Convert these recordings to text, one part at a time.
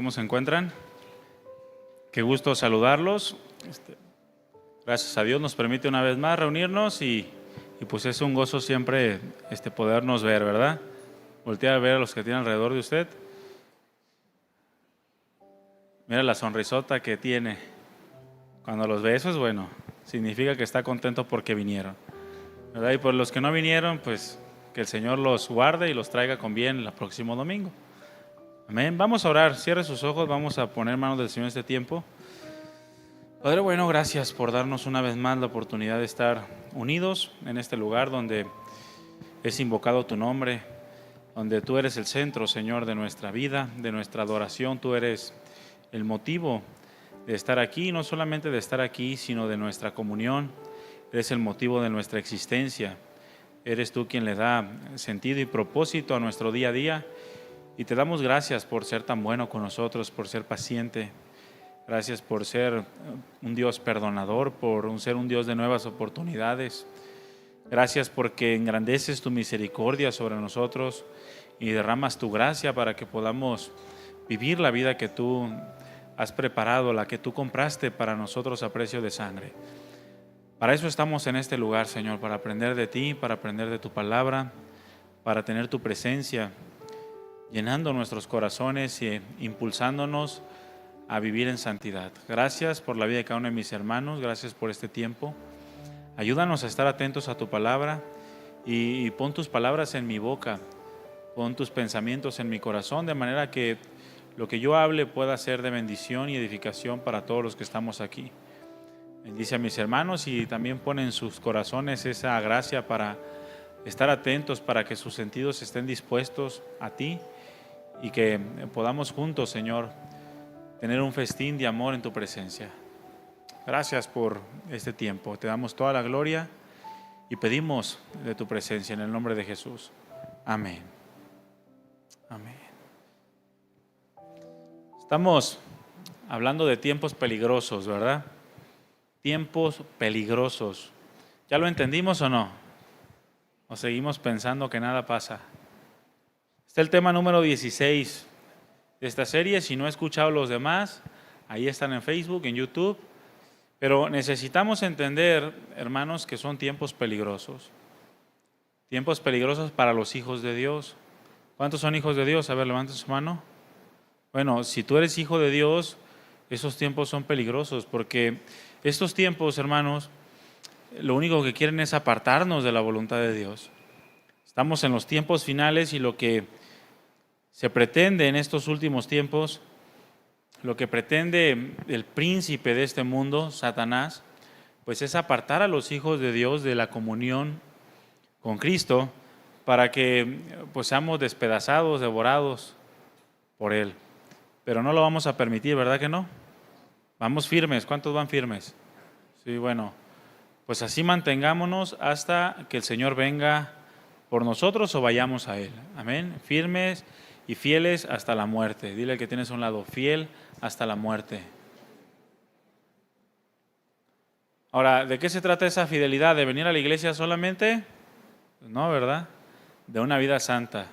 ¿Cómo se encuentran? Qué gusto saludarlos. Gracias a Dios nos permite una vez más reunirnos y pues es un gozo siempre podernos ver, ¿verdad? Voltear a ver a los que tienen alrededor de usted. Mira la sonrisota que tiene. Cuando los ve, eso es bueno. Significa que está contento porque vinieron, ¿verdad? Y por los que no vinieron, pues que el Señor los guarde y los traiga con bien el próximo domingo. Amén. Vamos a orar. Cierre sus ojos. Vamos a poner manos del Señor este tiempo. Padre bueno, gracias por darnos una vez más la oportunidad de estar unidos en este lugar donde es invocado tu nombre, donde tú eres el centro, Señor, de nuestra vida, de nuestra adoración. Tú eres el motivo de estar aquí, no solamente de estar aquí, sino de nuestra comunión. Eres el motivo de nuestra existencia. Eres tú quien le da sentido y propósito a nuestro día a día. Y te damos gracias por ser tan bueno con nosotros, por ser paciente. Gracias por ser un Dios perdonador, por ser un Dios de nuevas oportunidades. Gracias porque engrandeces tu misericordia sobre nosotros y derramas tu gracia para que podamos vivir la vida que tú has preparado, la que tú compraste para nosotros a precio de sangre. Para eso estamos en este lugar, Señor, para aprender de ti, para aprender de tu palabra, para tener tu presencia, llenando nuestros corazones e impulsándonos a vivir en santidad. Gracias por la vida de cada uno de mis hermanos, gracias por este tiempo. Ayúdanos a estar atentos a tu palabra y pon tus palabras en mi boca, pon tus pensamientos en mi corazón, de manera que lo que yo hable pueda ser de bendición y edificación para todos los que estamos aquí. Bendice a mis hermanos y también pon en sus corazones esa gracia para estar atentos, para que sus sentidos estén dispuestos a ti y que podamos juntos, Señor, tener un festín de amor en tu presencia. Gracias por este tiempo. Te damos toda la gloria y pedimos de tu presencia en el nombre de Jesús. Amén. Amén. Estamos hablando de tiempos peligrosos, ¿verdad? Tiempos peligrosos. ¿Ya lo entendimos o no? ¿O seguimos pensando que nada pasa? Este es el tema número 16 de esta serie. Si no he escuchado los demás, ahí están en Facebook, en YouTube. Pero necesitamos entender, hermanos, que son tiempos peligrosos. Tiempos peligrosos para los hijos de Dios. ¿Cuántos son hijos de Dios? A ver, levanten su mano. Bueno, si tú eres hijo de Dios, esos tiempos son peligrosos, porque estos tiempos, hermanos, lo único que quieren es apartarnos de la voluntad de Dios. Estamos en los tiempos finales y lo que se pretende en estos últimos tiempos, lo que pretende el príncipe de este mundo, Satanás, pues es apartar a los hijos de Dios de la comunión con Cristo para que pues seamos despedazados, devorados por Él. Pero no lo vamos a permitir, ¿verdad que no? Vamos firmes. ¿Cuántos van firmes? Sí, bueno, pues así mantengámonos hasta que el Señor venga por nosotros o vayamos a Él. Amén. Firmes y fieles hasta la muerte. Dile que tienes a un lado, fiel hasta la muerte. Ahora, ¿de qué se trata esa fidelidad? ¿De venir a la iglesia solamente? No, ¿verdad? De una vida santa.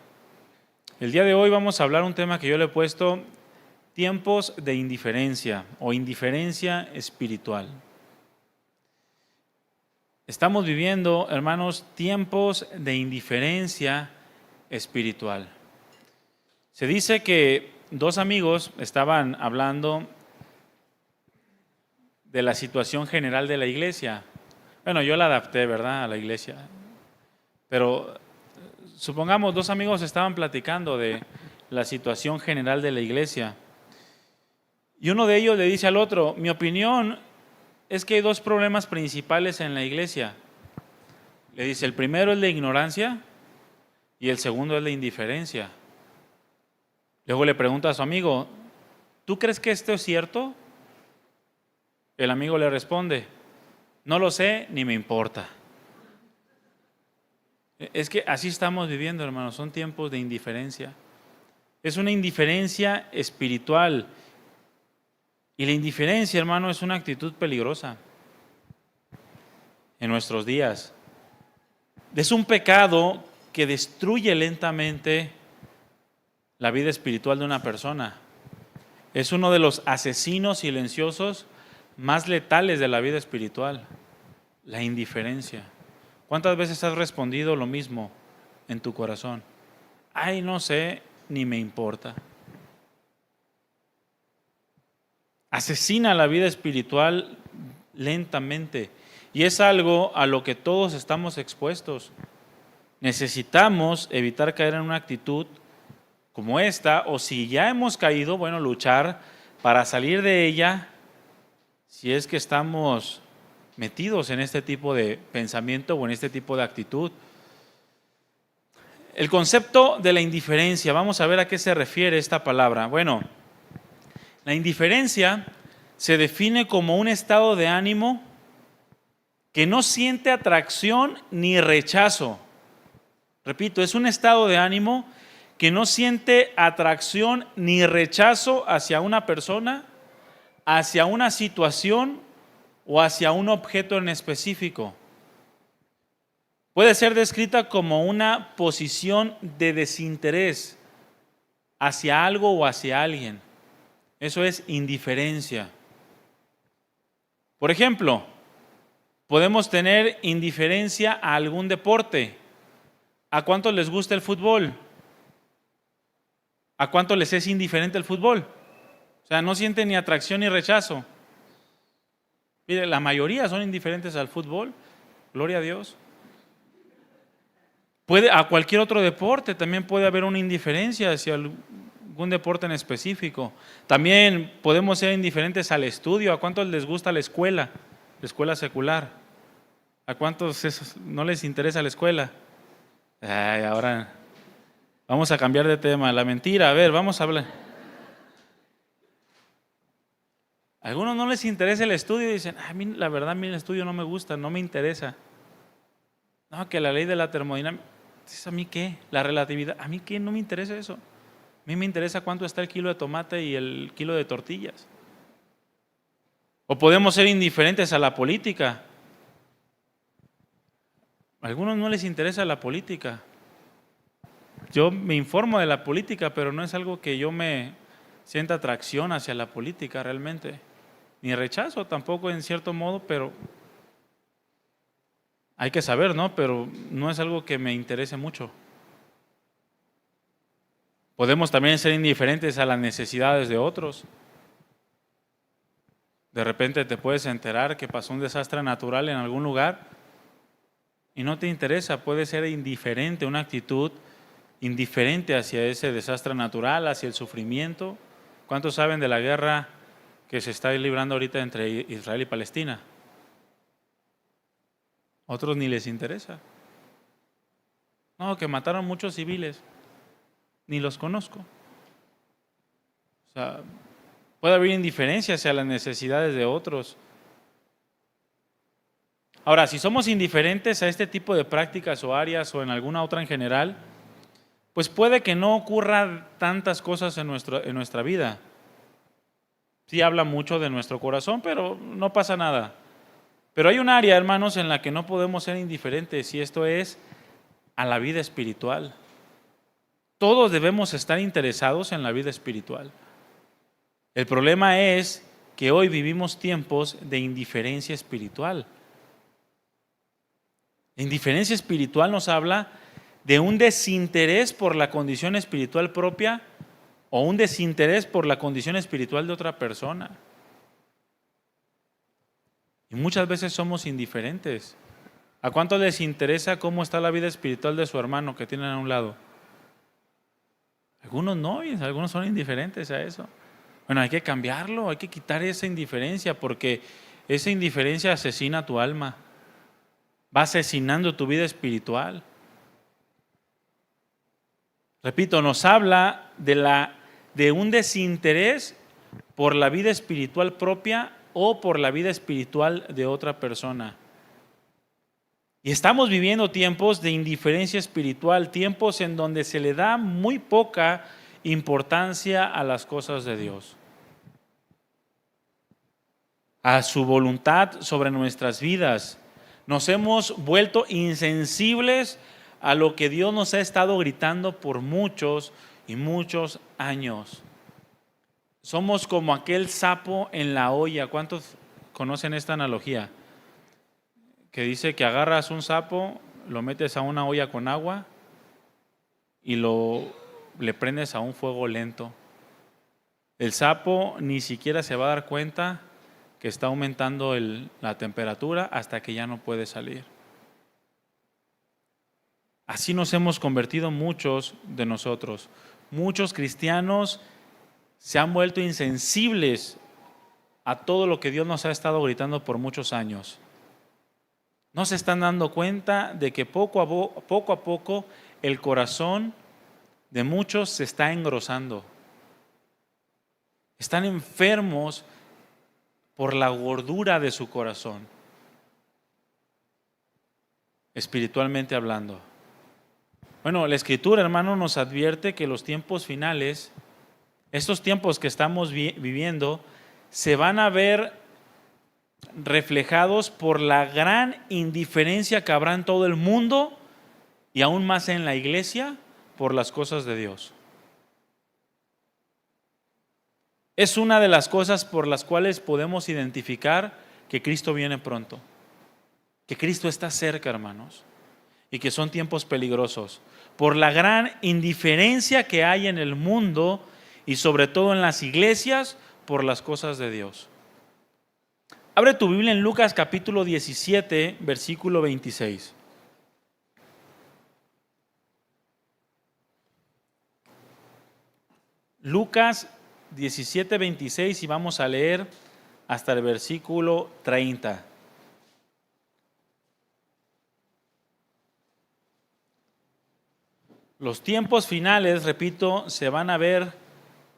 El día de hoy vamos a hablar un tema que yo le he puesto, tiempos de indiferencia o indiferencia espiritual. Estamos viviendo, hermanos, tiempos de indiferencia espiritual. Se dice que dos amigos estaban hablando de la situación general de la iglesia. Bueno, yo la adapté, ¿verdad?, a la iglesia. Pero supongamos, dos amigos estaban platicando de la situación general de la iglesia. Y uno de ellos le dice al otro, mi opinión es que hay dos problemas principales en la iglesia. Le dice, el primero es la ignorancia y el segundo es la indiferencia. Luego le pregunta a su amigo, ¿tú crees que esto es cierto? El amigo le responde, no lo sé ni me importa. Es que así estamos viviendo, hermanos, son tiempos de indiferencia. Es una indiferencia espiritual. Y la indiferencia, hermano, es una actitud peligrosa en nuestros días. Es un pecado que destruye lentamente la vida espiritual de una persona. es uno de los asesinos silenciosos más letales de la vida espiritual, la indiferencia. ¿Cuántas veces has respondido lo mismo en tu corazón? Ay, no sé, ni me importa. Asesina la vida espiritual lentamente, y es algo a lo que todos estamos expuestos. Necesitamos evitar caer en una actitud como esta, o si ya hemos caído, bueno, luchar para salir de ella, si es que estamos metidos en este tipo de pensamiento o en este tipo de actitud. El concepto de la indiferencia, vamos a ver a qué se refiere esta palabra. Bueno, la indiferencia se define como un estado de ánimo que no siente atracción ni rechazo. Repito, es un estado de ánimo que no siente atracción ni rechazo hacia una persona, hacia una situación o hacia un objeto en específico. Puede ser descrita como una posición de desinterés hacia algo o hacia alguien. Eso es indiferencia. Por ejemplo, podemos tener indiferencia a algún deporte. ¿A cuántos les gusta el fútbol? ¿A cuántos les es indiferente el fútbol? O sea, no sienten ni atracción ni rechazo. Mire, la mayoría son indiferentes al fútbol, gloria a Dios. A cualquier otro deporte también puede haber una indiferencia hacia algún deporte en específico. También podemos ser indiferentes al estudio. ¿A cuántos les gusta la escuela secular? ¿A cuántos no les interesa la escuela? Ay, ahora vamos a cambiar de tema. La mentira, a ver, vamos a hablar. A algunos no les interesa el estudio y dicen, a mí la verdad, a mí el estudio no me gusta, no me interesa. No, que la ley de la termodinámica, ¿a mí qué? La relatividad, ¿a mí qué? No me interesa eso. A mí me interesa cuánto está el kilo de tomate y el kilo de tortillas. O podemos ser indiferentes a la política. A algunos no les interesa la política. Yo me informo de la política, pero no es algo que yo me sienta atracción hacia la política realmente. Ni rechazo tampoco en cierto modo, pero hay que saber, ¿no? Pero no es algo que me interese mucho. Podemos también ser indiferentes a las necesidades de otros. De repente te puedes enterar que pasó un desastre natural en algún lugar y no te interesa, puede ser indiferente, una actitud indiferente hacia ese desastre natural, hacia el sufrimiento. ¿Cuántos saben de la guerra que se está librando ahorita entre Israel y Palestina? Otros ni les interesa. No, que mataron muchos civiles, ni los conozco. O sea, puede haber indiferencia hacia las necesidades de otros. Ahora, si somos indiferentes a este tipo de prácticas o áreas o en alguna otra en general, pues puede que no ocurra tantas cosas en nuestra vida. Sí habla mucho de nuestro corazón, pero no pasa nada. Pero hay un área, hermanos, en la que no podemos ser indiferentes, y esto es a la vida espiritual. Todos debemos estar interesados en la vida espiritual. El problema es que hoy vivimos tiempos de indiferencia espiritual. La indiferencia espiritual nos habla de un desinterés por la condición espiritual propia o un desinterés por la condición espiritual de otra persona. Y muchas veces somos indiferentes. ¿A cuánto les interesa cómo está la vida espiritual de su hermano que tienen a un lado? Algunos no, y algunos son indiferentes a eso. Bueno, hay que cambiarlo, hay que quitar esa indiferencia, porque esa indiferencia asesina tu alma, va asesinando tu vida espiritual. Repito, nos habla de un desinterés por la vida espiritual propia o por la vida espiritual de otra persona. Y estamos viviendo tiempos de indiferencia espiritual, tiempos en donde se le da muy poca importancia a las cosas de Dios, a su voluntad sobre nuestras vidas. Nos hemos vuelto insensibles a lo que Dios nos ha estado gritando por muchos y muchos años. Somos como aquel sapo en la olla. ¿Cuántos conocen esta analogía? Que dice que agarras un sapo, lo metes a una olla con agua y le prendes a un fuego lento. El sapo ni siquiera se va a dar cuenta que está aumentando la temperatura hasta que ya no puede salir. Así nos hemos convertido muchos de nosotros. Muchos cristianos se han vuelto insensibles a todo lo que Dios nos ha estado gritando por muchos años. No se están dando cuenta de que poco a poco el corazón de muchos se está engrosando. Están enfermos por la gordura de su corazón, espiritualmente hablando. Bueno, la Escritura, hermano, nos advierte que los tiempos finales, estos tiempos que estamos viviendo, se van a ver reflejados por la gran indiferencia que habrá en todo el mundo y aún más en la iglesia por las cosas de Dios. Es una de las cosas por las cuales podemos identificar que Cristo viene pronto, que Cristo está cerca, hermanos, y que son tiempos peligrosos, por la gran indiferencia que hay en el mundo y sobre todo en las iglesias por las cosas de Dios. Abre tu Biblia en Lucas capítulo 17, versículo 26. Lucas 17, 26 y vamos a leer hasta el versículo 30. Los tiempos finales, repito, se van a ver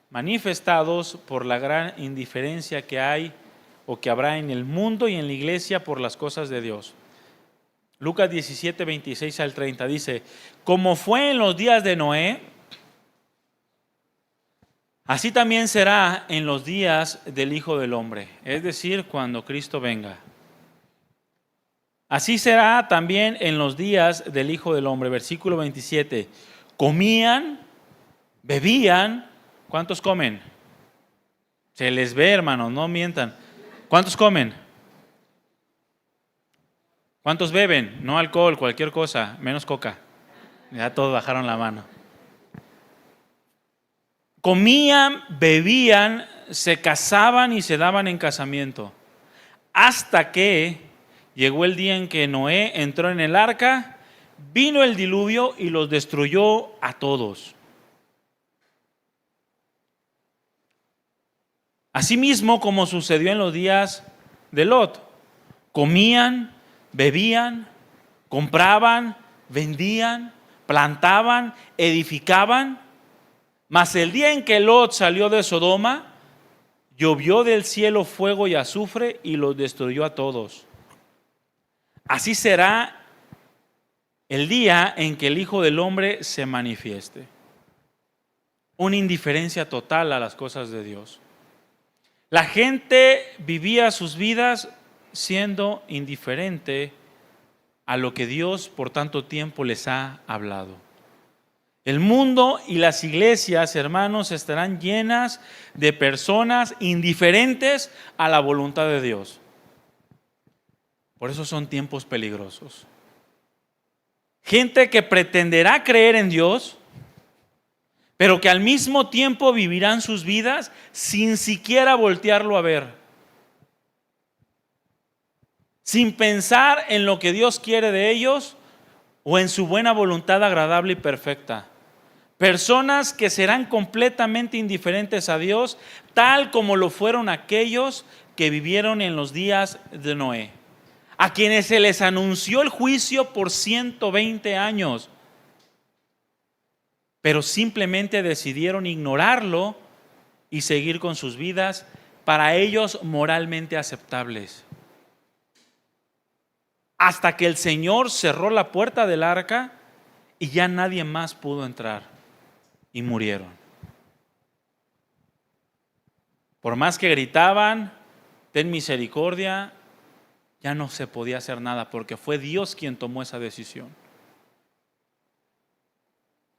manifestados por la gran indiferencia que hay o que habrá en el mundo y en la iglesia por las cosas de Dios. Lucas 17, 26 al 30 dice: como fue en los días de Noé, así también será en los días del Hijo del Hombre, es decir, cuando Cristo venga. Así será también en los días del Hijo del Hombre. Versículo 27. Comían, bebían. ¿Cuántos comen? Se les ve, hermanos, no mientan. ¿Cuántos comen? ¿Cuántos beben? No alcohol, cualquier cosa, menos coca. Ya todos bajaron la mano. Comían, bebían, se casaban y se daban en casamiento. Hasta que llegó el día en que Noé entró en el arca, vino el diluvio y los destruyó a todos. Asimismo, como sucedió en los días de Lot, comían, bebían, compraban, vendían, plantaban, edificaban. Mas el día en que Lot salió de Sodoma, llovió del cielo fuego y azufre y los destruyó a todos. Así será el día en que el Hijo del Hombre se manifieste. Una indiferencia total a las cosas de Dios. La gente vivía sus vidas siendo indiferente a lo que Dios por tanto tiempo les ha hablado. El mundo y las iglesias, hermanos, estarán llenas de personas indiferentes a la voluntad de Dios. Por eso son tiempos peligrosos. Gente que pretenderá creer en Dios, pero que al mismo tiempo vivirán sus vidas sin siquiera voltearlo a ver, sin pensar en lo que Dios quiere de ellos o en su buena voluntad agradable y perfecta. Personas que serán completamente indiferentes a Dios, tal como lo fueron aquellos que vivieron en los días de Noé, a quienes se les anunció el juicio por 120 años, pero simplemente decidieron ignorarlo y seguir con sus vidas para ellos moralmente aceptables. Hasta que el Señor cerró la puerta del arca y ya nadie más pudo entrar y murieron. Por más que gritaban, ten misericordia, ya no se podía hacer nada porque fue Dios quien tomó esa decisión.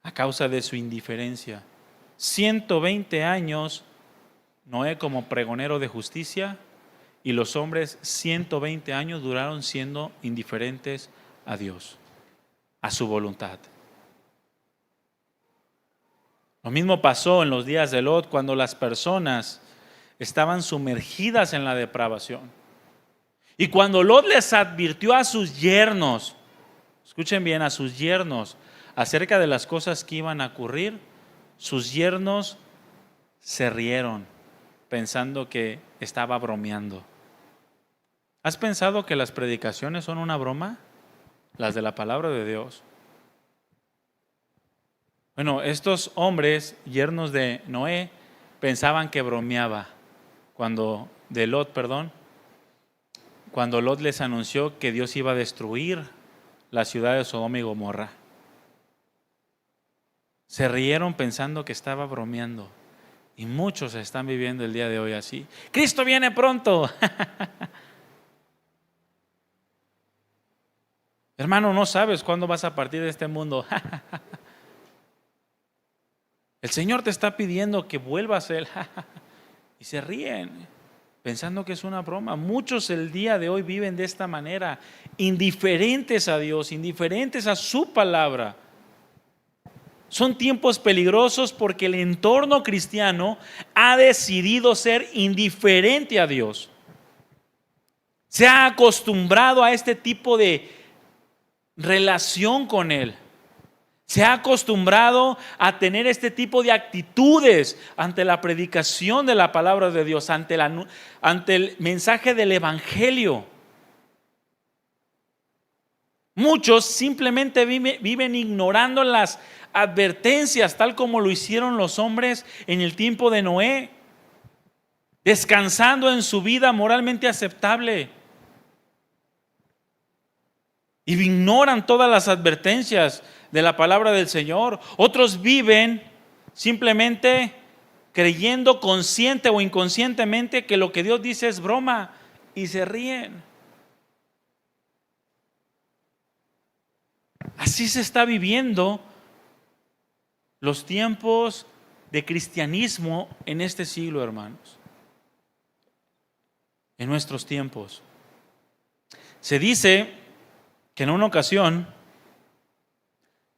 A causa de su indiferencia. 120 años Noé como pregonero de justicia, y los hombres 120 años duraron siendo indiferentes a Dios, a su voluntad. Lo mismo pasó en los días de Lot, cuando las personas estaban sumergidas en la depravación. Y cuando Lot les advirtió a sus yernos, escuchen bien, a sus yernos, acerca de las cosas que iban a ocurrir, sus yernos se rieron, pensando que estaba bromeando. ¿Has pensado que las predicaciones son una broma? Las de la palabra de Dios. Bueno, estos hombres, yernos de Noé, pensaban que bromeaba cuando Lot les anunció que Dios iba a destruir la ciudad de Sodoma y Gomorra. Se rieron pensando que estaba bromeando. Y muchos están viviendo el día de hoy así. ¡Cristo viene pronto! Hermano, no sabes cuándo vas a partir de este mundo. El Señor te está pidiendo que vuelvas a Él. Y se ríen, pensando que es una broma. Muchos el día de hoy viven de esta manera, indiferentes a Dios, indiferentes a su palabra. Son tiempos peligrosos porque el entorno cristiano ha decidido ser indiferente a Dios. Se ha acostumbrado a este tipo de relación con Él. Se ha acostumbrado a tener este tipo de actitudes ante la predicación de la palabra de Dios, ante el mensaje del Evangelio. Muchos simplemente viven ignorando las advertencias, tal como lo hicieron los hombres en el tiempo de Noé, descansando en su vida moralmente aceptable. Y ignoran todas las advertencias de la palabra del Señor. Otros viven simplemente creyendo consciente o inconscientemente que lo que Dios dice es broma y se ríen. Así se está viviendo los tiempos de cristianismo en este siglo, hermanos. En nuestros tiempos. Se dice que en una ocasión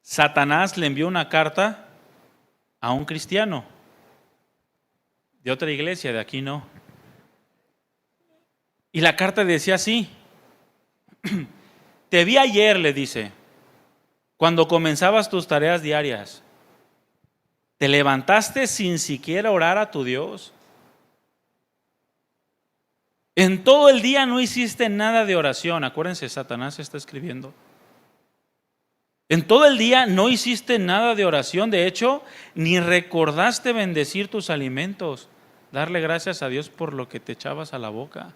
Satanás le envió una carta a un cristiano de otra iglesia, de aquí no. Y la carta decía así: te vi ayer, le dice, cuando comenzabas tus tareas diarias. Te levantaste sin siquiera orar a tu Dios. En todo el día no hiciste nada de oración. Acuérdense, Satanás está escribiendo. En todo el día no hiciste nada de oración. De hecho, ni recordaste bendecir tus alimentos, darle gracias a Dios por lo que te echabas a la boca.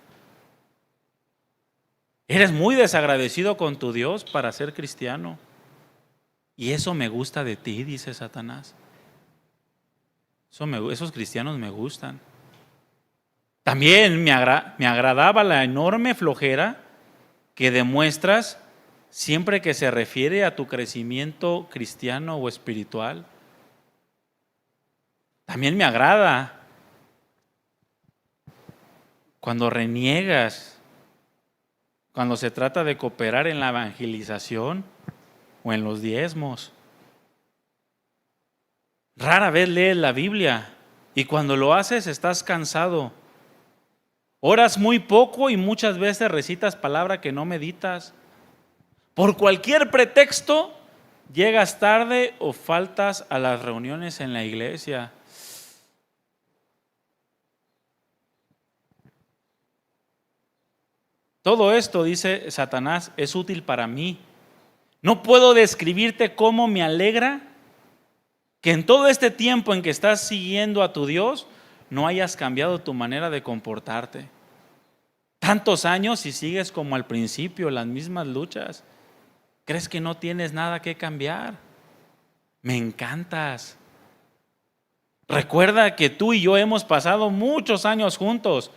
Eres muy desagradecido con tu Dios para ser cristiano. Y eso me gusta de ti, dice Satanás. Esos cristianos me gustan. También me agradaba la enorme flojera que demuestras siempre que se refiere a tu crecimiento cristiano o espiritual. También me agrada cuando reniegas, cuando se trata de cooperar en la evangelización o en los diezmos. Rara vez lees la Biblia y cuando lo haces estás cansado. Oras muy poco y muchas veces recitas palabra que no meditas. Por cualquier pretexto llegas tarde o faltas a las reuniones en la iglesia. Todo esto, dice Satanás, es útil para mí. No puedo describirte cómo me alegra que en todo este tiempo en que estás siguiendo a tu Dios no hayas cambiado tu manera de comportarte. Tantos años y sigues como al principio, las mismas luchas. ¿Crees que no tienes nada que cambiar? Me encantas. Recuerda que tú y yo hemos pasado muchos años juntos,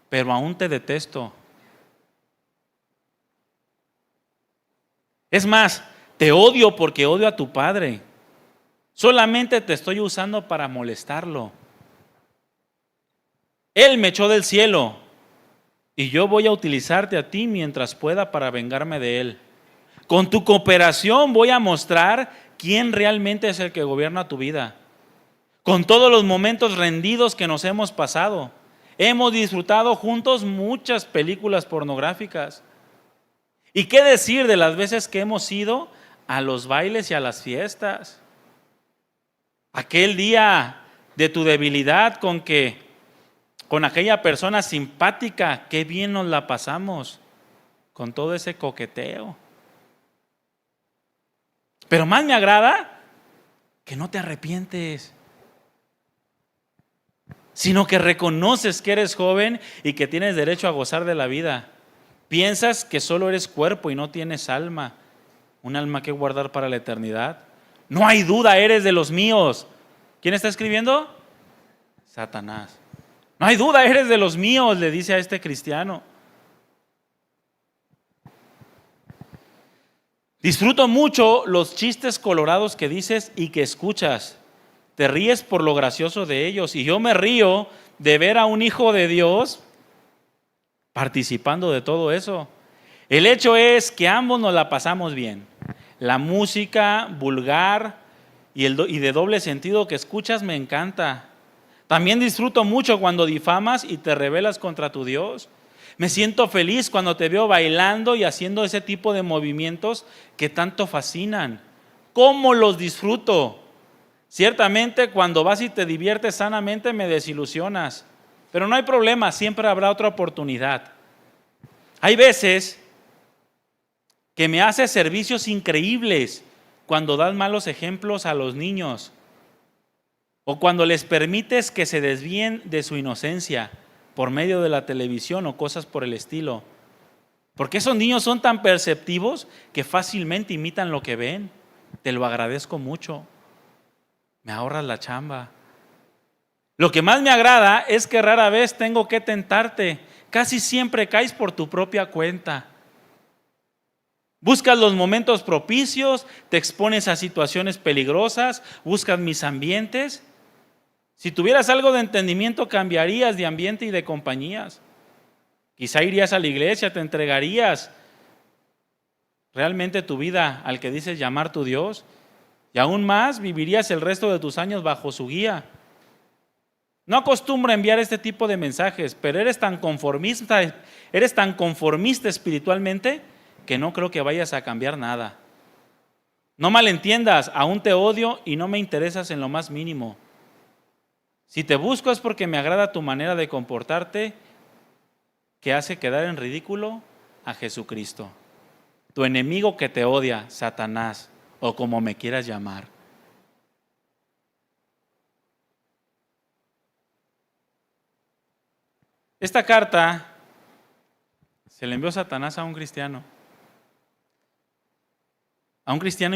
pero aún te detesto. Es más, te odio porque odio a tu padre. Solamente te estoy usando para molestarlo. Él me echó del cielo y yo voy a utilizarte a ti mientras pueda para vengarme de él. Con tu cooperación voy a mostrar quién realmente es el que gobierna tu vida. Con todos los momentos rendidos que nos hemos pasado, hemos disfrutado juntos muchas películas pornográficas. ¿Y qué decir de las veces que hemos ido a los bailes y a las fiestas? Aquel día de tu debilidad con aquella persona simpática, qué bien nos la pasamos con todo ese coqueteo. Pero más me agrada que no te arrepientes, sino que reconoces que eres joven y que tienes derecho a gozar de la vida. Piensas que solo eres cuerpo y no tienes alma, un alma que guardar para la eternidad. No hay duda, eres de los míos. ¿Quién está escribiendo? Satanás. No hay duda, eres de los míos, le dice a este cristiano. Disfruto mucho los chistes colorados que dices y que escuchas. Te ríes por lo gracioso de ellos y yo me río de ver a un hijo de Dios participando de todo eso. El hecho es que ambos nos la pasamos bien. La música vulgar y de doble sentido que escuchas me encanta. También disfruto mucho cuando difamas y te rebelas contra tu Dios. Me siento feliz cuando te veo bailando y haciendo ese tipo de movimientos que tanto fascinan. ¿Cómo los disfruto? Ciertamente cuando vas y te diviertes sanamente me desilusionas, pero no hay problema, siempre habrá otra oportunidad. Hay veces que me haces servicios increíbles cuando das malos ejemplos a los niños o cuando les permites que se desvíen de su inocencia por medio de la televisión o cosas por el estilo. Porque esos niños son tan perceptivos que fácilmente imitan lo que ven. Te lo agradezco mucho. Me ahorras la chamba. Lo que más me agrada es que rara vez tengo que tentarte. Casi siempre caes por tu propia cuenta. Buscas los momentos propicios, te expones a situaciones peligrosas, buscas mis ambientes. Si tuvieras algo de entendimiento, cambiarías de ambiente y de compañías. Quizá irías a la iglesia, te entregarías realmente tu vida al que dices llamar tu Dios. Y aún más, vivirías el resto de tus años bajo su guía. No acostumbro a enviar este tipo de mensajes, pero eres tan conformista espiritualmente que no creo que vayas a cambiar nada. No malentiendas, aún te odio y no me interesas en lo más mínimo. Si te busco es porque me agrada tu manera de comportarte que hace quedar en ridículo a Jesucristo. Tu enemigo que te odia, Satanás, o como me quieras llamar. Esta carta se le envió Satanás a un cristiano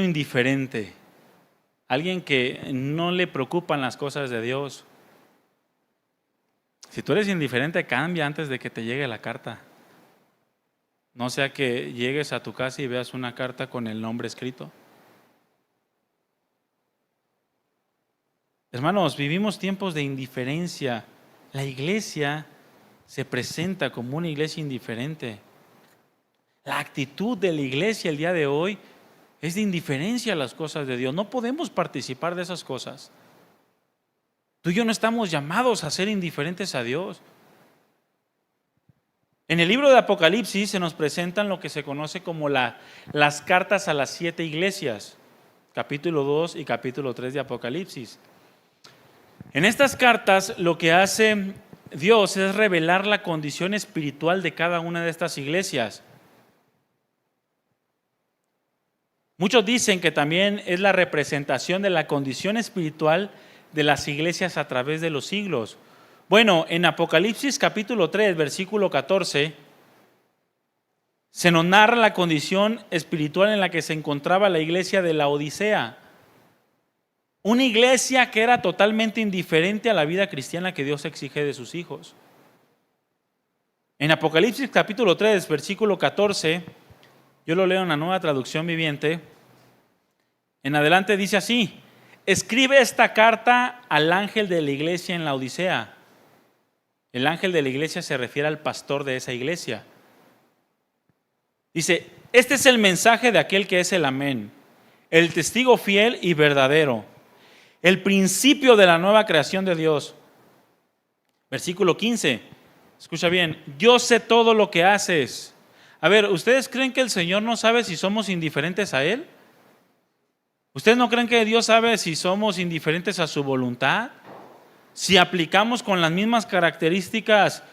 indiferente, alguien que no le preocupan las cosas de Dios. Si tú eres indiferente, cambia antes de que te llegue la carta. No sea que llegues a tu casa y veas una carta con el nombre escrito. Hermanos, vivimos tiempos de indiferencia. La iglesia se presenta como una iglesia indiferente. La actitud de la iglesia el día de hoy es de indiferencia a las cosas de Dios. No podemos participar de esas cosas. Tú y yo no estamos llamados a ser indiferentes a Dios. En el libro de Apocalipsis se nos presentan lo que se conoce como las cartas a las 7 iglesias, capítulo 2 y capítulo 3 de Apocalipsis. En estas cartas lo que hace Dios es revelar la condición espiritual de cada una de estas iglesias. Muchos dicen que también es la representación de la condición espiritual de las iglesias a través de los siglos. Bueno, en Apocalipsis capítulo 3, versículo 14, se nos narra la condición espiritual en la que se encontraba la iglesia de la Odisea. Una iglesia que era totalmente indiferente a la vida cristiana que Dios exige de sus hijos. En Apocalipsis capítulo 3, versículo 14, yo lo leo en la Nueva Traducción Viviente. En adelante dice así: escribe esta carta al ángel de la iglesia en la Odisea. El ángel de la iglesia se refiere al pastor de esa iglesia. Dice, este es el mensaje de aquel que es el amén, el testigo fiel y verdadero, el principio de la nueva creación de Dios. Versículo 15, escucha bien, yo sé todo lo que haces. A ver, ¿ustedes creen que el Señor no sabe si somos indiferentes a Él? ¿Ustedes no creen que Dios sabe si somos indiferentes a su voluntad? Si aplicamos con las mismas características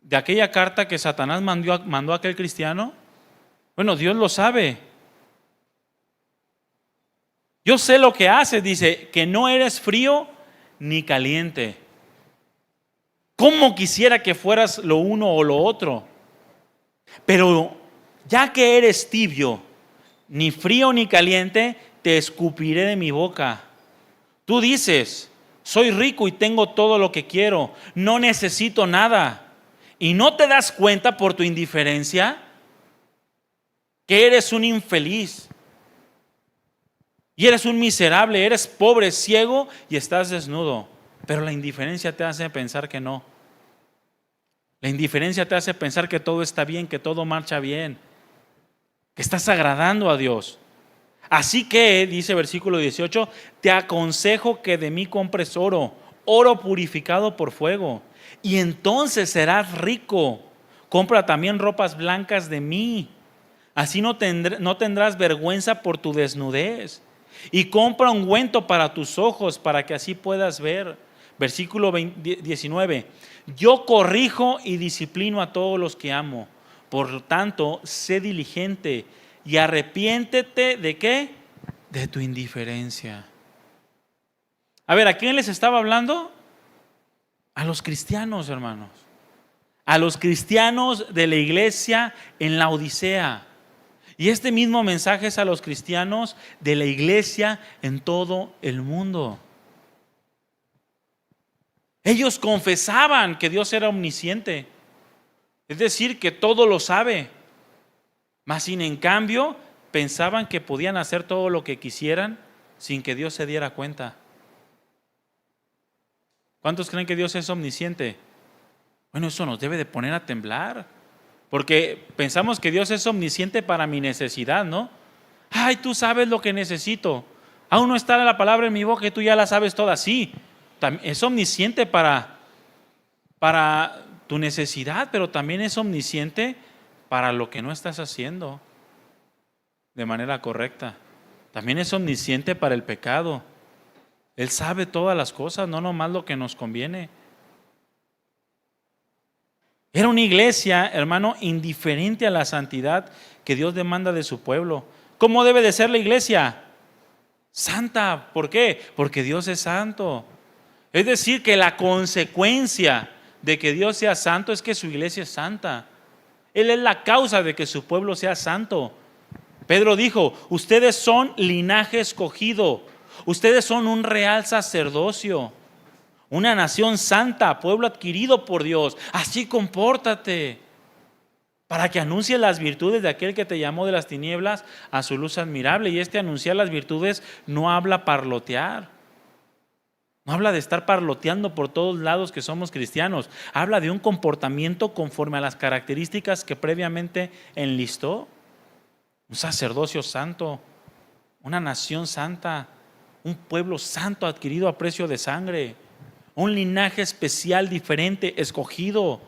de aquella carta que Satanás mandó a aquel cristiano. Bueno, Dios lo sabe. Yo sé lo que haces, dice, que no eres frío ni caliente. ¿Cómo quisiera que fueras lo uno o lo otro? Pero ya que eres tibio, ni frío ni caliente, te escupiré de mi boca. Tú dices, soy rico y tengo todo lo que quiero, no necesito nada. ¿Y no te das cuenta por tu indiferencia que eres un infeliz? Y eres un miserable, eres pobre, ciego y estás desnudo. Pero la indiferencia te hace pensar que no. La indiferencia te hace pensar que todo está bien, que todo marcha bien, que estás agradando a Dios. Así que, dice versículo 18, te aconsejo que de mí compres oro purificado por fuego, y entonces serás rico. Compra también ropas blancas de mí, así no tendrás vergüenza por tu desnudez. Y compra ungüento para tus ojos, para que así puedas ver. Versículo 19, yo corrijo y disciplino a todos los que amo. Por tanto, sé diligente y arrepiéntete ¿de qué? De tu indiferencia. A ver, ¿a quién les estaba hablando? A los cristianos, hermanos. A los cristianos de la iglesia en la Odisea. Y este mismo mensaje es a los cristianos de la iglesia en todo el mundo. Ellos confesaban que Dios era omnisciente, es decir, que todo lo sabe. Mas sin en cambio pensaban que podían hacer todo lo que quisieran sin que Dios se diera cuenta. ¿Cuántos creen que Dios es omnisciente? Bueno, eso nos debe de poner a temblar, porque pensamos que Dios es omnisciente para mi necesidad, ¿no? Ay, tú sabes lo que necesito. Aún no está la palabra en mi boca y tú ya la sabes toda. Sí, es omnisciente para tu necesidad, pero también es omnisciente para lo que no estás haciendo de manera correcta. También es omnisciente para el pecado. Él sabe todas las cosas, no nomás lo que nos conviene. Era una iglesia, hermano, indiferente a la santidad que Dios demanda de su pueblo. ¿Cómo debe de ser la iglesia? Santa. ¿Por qué? Porque Dios es santo. Es decir, que la consecuencia de que Dios sea santo es que su iglesia es santa. Él es la causa de que su pueblo sea santo. Pedro dijo, ustedes son linaje escogido, ustedes son un real sacerdocio, una nación santa, pueblo adquirido por Dios. Así compórtate, para que anuncie las virtudes de aquel que te llamó de las tinieblas a su luz admirable. Y anunciar las virtudes no habla parlotear. No habla de estar parloteando por todos lados que somos cristianos. Habla de un comportamiento conforme a las características que previamente enlistó. Un sacerdocio santo, una nación santa, un pueblo santo adquirido a precio de sangre, un linaje especial, diferente, escogido.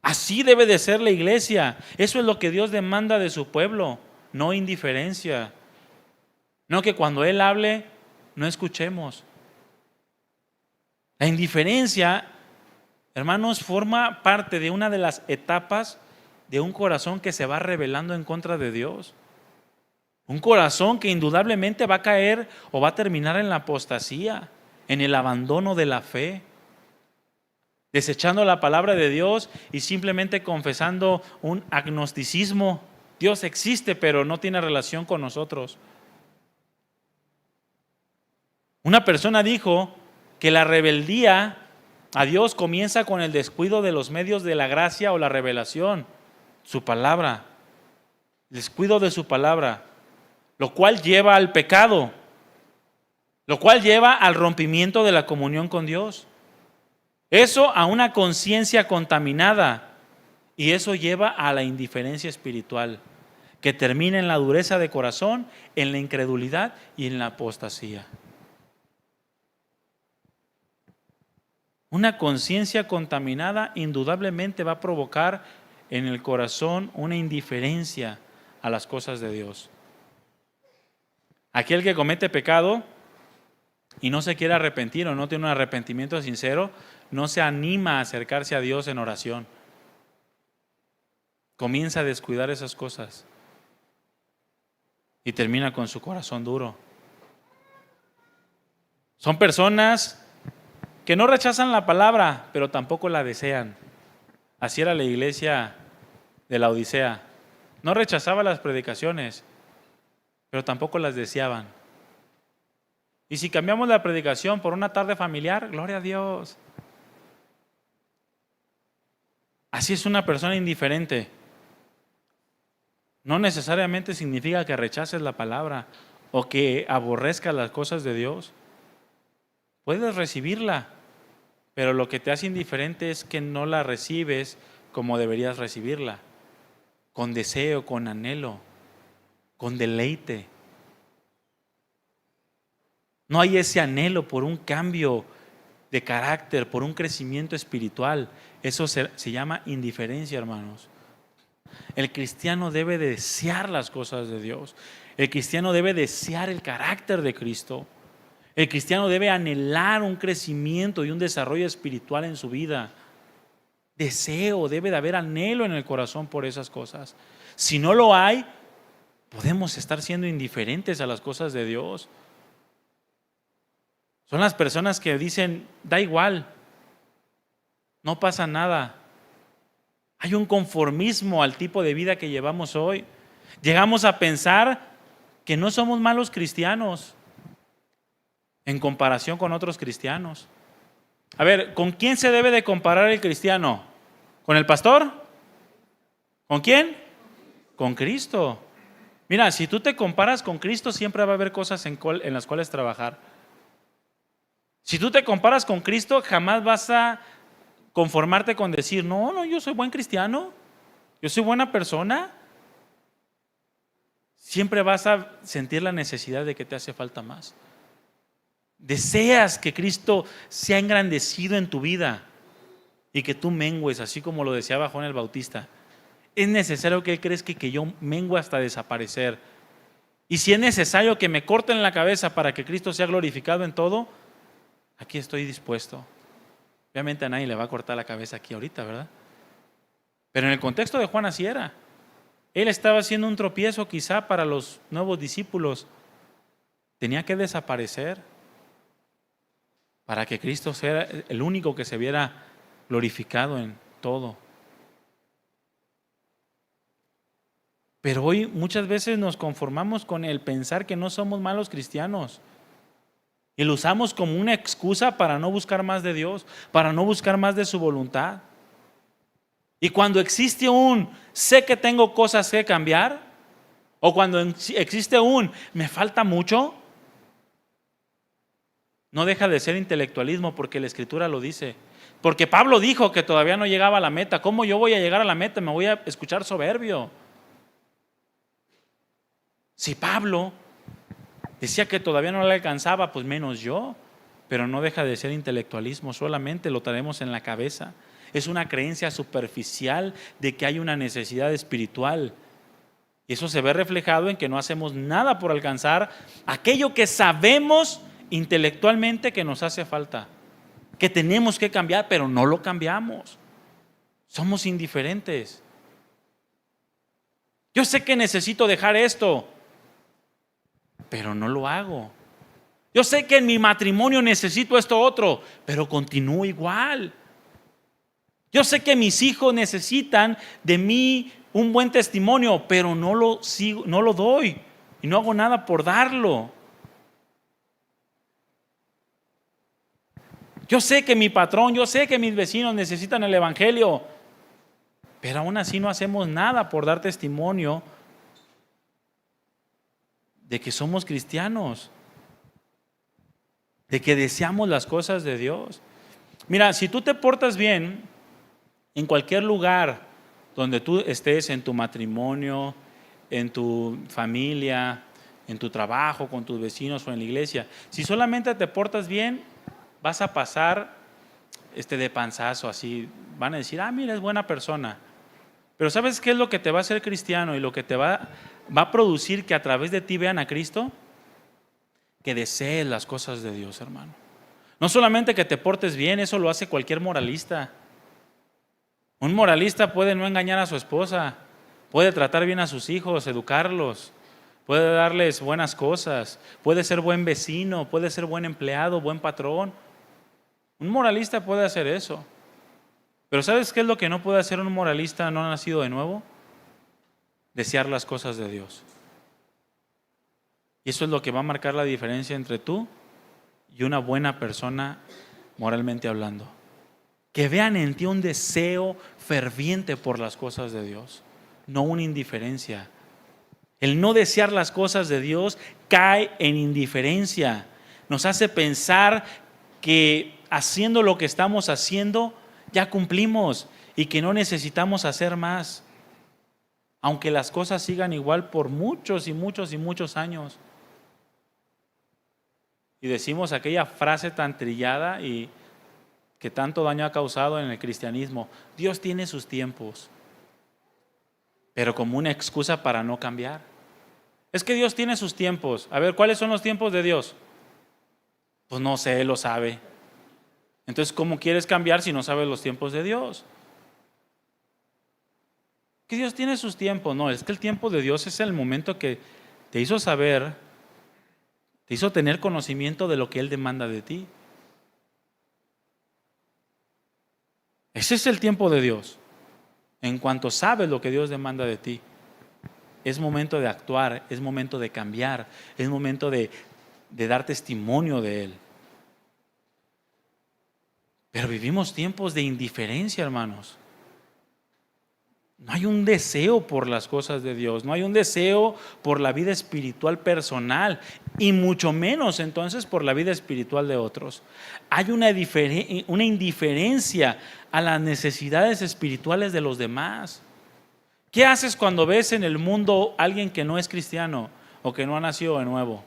Así debe de ser la iglesia. Eso es lo que Dios demanda de su pueblo, no indiferencia. No que cuando Él hable no escuchemos. La indiferencia, hermanos, forma parte de una de las etapas de un corazón que se va rebelando en contra de Dios. Un corazón que indudablemente va a caer o va a terminar en la apostasía, en el abandono de la fe, desechando la palabra de Dios y simplemente confesando un agnosticismo. Dios existe, pero no tiene relación con nosotros. Una persona dijo que la rebeldía a Dios comienza con el descuido de los medios de la gracia o la revelación, su palabra, el descuido de su palabra, lo cual lleva al pecado, lo cual lleva al rompimiento de la comunión con Dios. Eso a una conciencia contaminada, y eso lleva a la indiferencia espiritual, que termina en la dureza de corazón, en la incredulidad y en la apostasía. Una conciencia contaminada indudablemente va a provocar en el corazón una indiferencia a las cosas de Dios. Aquel que comete pecado y no se quiere arrepentir o no tiene un arrepentimiento sincero, no se anima a acercarse a Dios en oración. Comienza a descuidar esas cosas y termina con su corazón duro. Son personas que no rechazan la palabra, pero tampoco la desean. Así era la iglesia de la Odisea. No rechazaba las predicaciones, pero tampoco las deseaban. Y si cambiamos la predicación por una tarde familiar, gloria a Dios. Así es una persona indiferente. No necesariamente significa que rechaces la palabra o que aborrezcas las cosas de Dios. Puedes recibirla, pero lo que te hace indiferente es que no la recibes como deberías recibirla, con deseo, con anhelo, con deleite. No hay ese anhelo por un cambio de carácter, por un crecimiento espiritual. Eso se llama indiferencia, hermanos. El cristiano debe desear las cosas de Dios. El cristiano debe desear el carácter de Cristo. El cristiano debe anhelar un crecimiento y un desarrollo espiritual en su vida. Deseo, debe de haber anhelo en el corazón por esas cosas. Si no lo hay, podemos estar siendo indiferentes a las cosas de Dios. Son las personas que dicen, da igual, no pasa nada. Hay un conformismo al tipo de vida que llevamos hoy. Llegamos a pensar que no somos malos cristianos en comparación con otros cristianos. A ver, ¿con quién se debe de comparar el cristiano? ¿Con el pastor? ¿Con quién? Con Cristo. Mira, si tú te comparas con Cristo, siempre va a haber cosas en las cuales trabajar. Si tú te comparas con Cristo, jamás vas a conformarte con decir, no, yo soy buen cristiano, yo soy buena persona. Siempre vas a sentir la necesidad de que te hace falta más. Deseas que Cristo sea engrandecido en tu vida y que tú mengues, así como lo deseaba Juan el Bautista. Es necesario que Él crezca y que yo mengue hasta desaparecer. Y si es necesario que me corten la cabeza para que Cristo sea glorificado en todo, aquí estoy dispuesto. Obviamente a nadie le va a cortar la cabeza aquí ahorita, ¿verdad? Pero en el contexto de Juan así era. Él estaba haciendo un tropiezo quizá para los nuevos discípulos. Tenía que desaparecer para que Cristo sea el único que se viera glorificado en todo. Pero hoy muchas veces nos conformamos con el pensar que no somos malos cristianos. Y lo usamos como una excusa para no buscar más de Dios, para no buscar más de su voluntad. Y cuando existe sé que tengo cosas que cambiar, o cuando existe me falta mucho, no deja de ser intelectualismo, porque la Escritura lo dice. Porque Pablo dijo que todavía no llegaba a la meta. ¿Cómo yo voy a llegar a la meta? Me voy a escuchar soberbio. Si Pablo decía que todavía no le alcanzaba, pues menos yo. Pero no deja de ser intelectualismo, solamente lo traemos en la cabeza. Es una creencia superficial de que hay una necesidad espiritual. Y eso se ve reflejado en que no hacemos nada por alcanzar aquello que sabemos intelectualmente que nos hace falta, que tenemos que cambiar, pero no lo cambiamos. Somos indiferentes. Yo sé que necesito dejar esto, pero no lo hago. Yo sé que en mi matrimonio necesito esto otro, pero continúo igual. Yo sé que mis hijos necesitan de mí un buen testimonio, pero no lo doy y no hago nada por darlo. Yo sé que mi patrón, yo sé que mis vecinos necesitan el evangelio, pero aún así no hacemos nada por dar testimonio de que somos cristianos, de que deseamos las cosas de Dios. Mira, si tú te portas bien en cualquier lugar donde tú estés, en tu matrimonio, en tu familia, en tu trabajo, con tus vecinos o en la iglesia, si solamente te portas bien, vas a pasar de panzazo así. Van a decir, mira, es buena persona. Pero ¿sabes qué es lo que te va a hacer cristiano y lo que te va a producir que a través de ti vean a Cristo? Que desees las cosas de Dios, hermano. No solamente que te portes bien, eso lo hace cualquier moralista. Un moralista puede no engañar a su esposa, puede tratar bien a sus hijos, educarlos, puede darles buenas cosas, puede ser buen vecino, puede ser buen empleado, buen patrón. Un moralista puede hacer eso. Pero ¿sabes qué es lo que no puede hacer un moralista no nacido de nuevo? Desear las cosas de Dios. Y eso es lo que va a marcar la diferencia entre tú y una buena persona moralmente hablando. Que vean en ti un deseo ferviente por las cosas de Dios, no una indiferencia. El no desear las cosas de Dios cae en indiferencia. Nos hace pensar que haciendo lo que estamos haciendo ya cumplimos y que no necesitamos hacer más, aunque las cosas sigan igual por muchos y muchos y muchos años. Y decimos aquella frase tan trillada y que tanto daño ha causado en el cristianismo: Dios tiene sus tiempos, pero como una excusa para no cambiar. Es que Dios tiene sus tiempos. A ver, ¿cuáles son los tiempos de Dios? Pues no sé, Él lo sabe. Entonces, ¿cómo quieres cambiar si no sabes los tiempos de Dios? Que Dios tiene sus tiempos. No, es que el tiempo de Dios es el momento que te hizo saber, te hizo tener conocimiento de lo que Él demanda de ti. Ese es el tiempo de Dios. En cuanto sabes lo que Dios demanda de ti, es momento de actuar, es momento de cambiar, es momento de dar testimonio de Él. Pero vivimos tiempos de indiferencia, hermanos. No hay un deseo por las cosas de Dios, no hay un deseo por la vida espiritual personal y mucho menos entonces por la vida espiritual de otros. Hay una indiferencia a las necesidades espirituales de los demás. ¿Qué haces cuando ves en el mundo a alguien que no es cristiano o que no ha nacido de nuevo?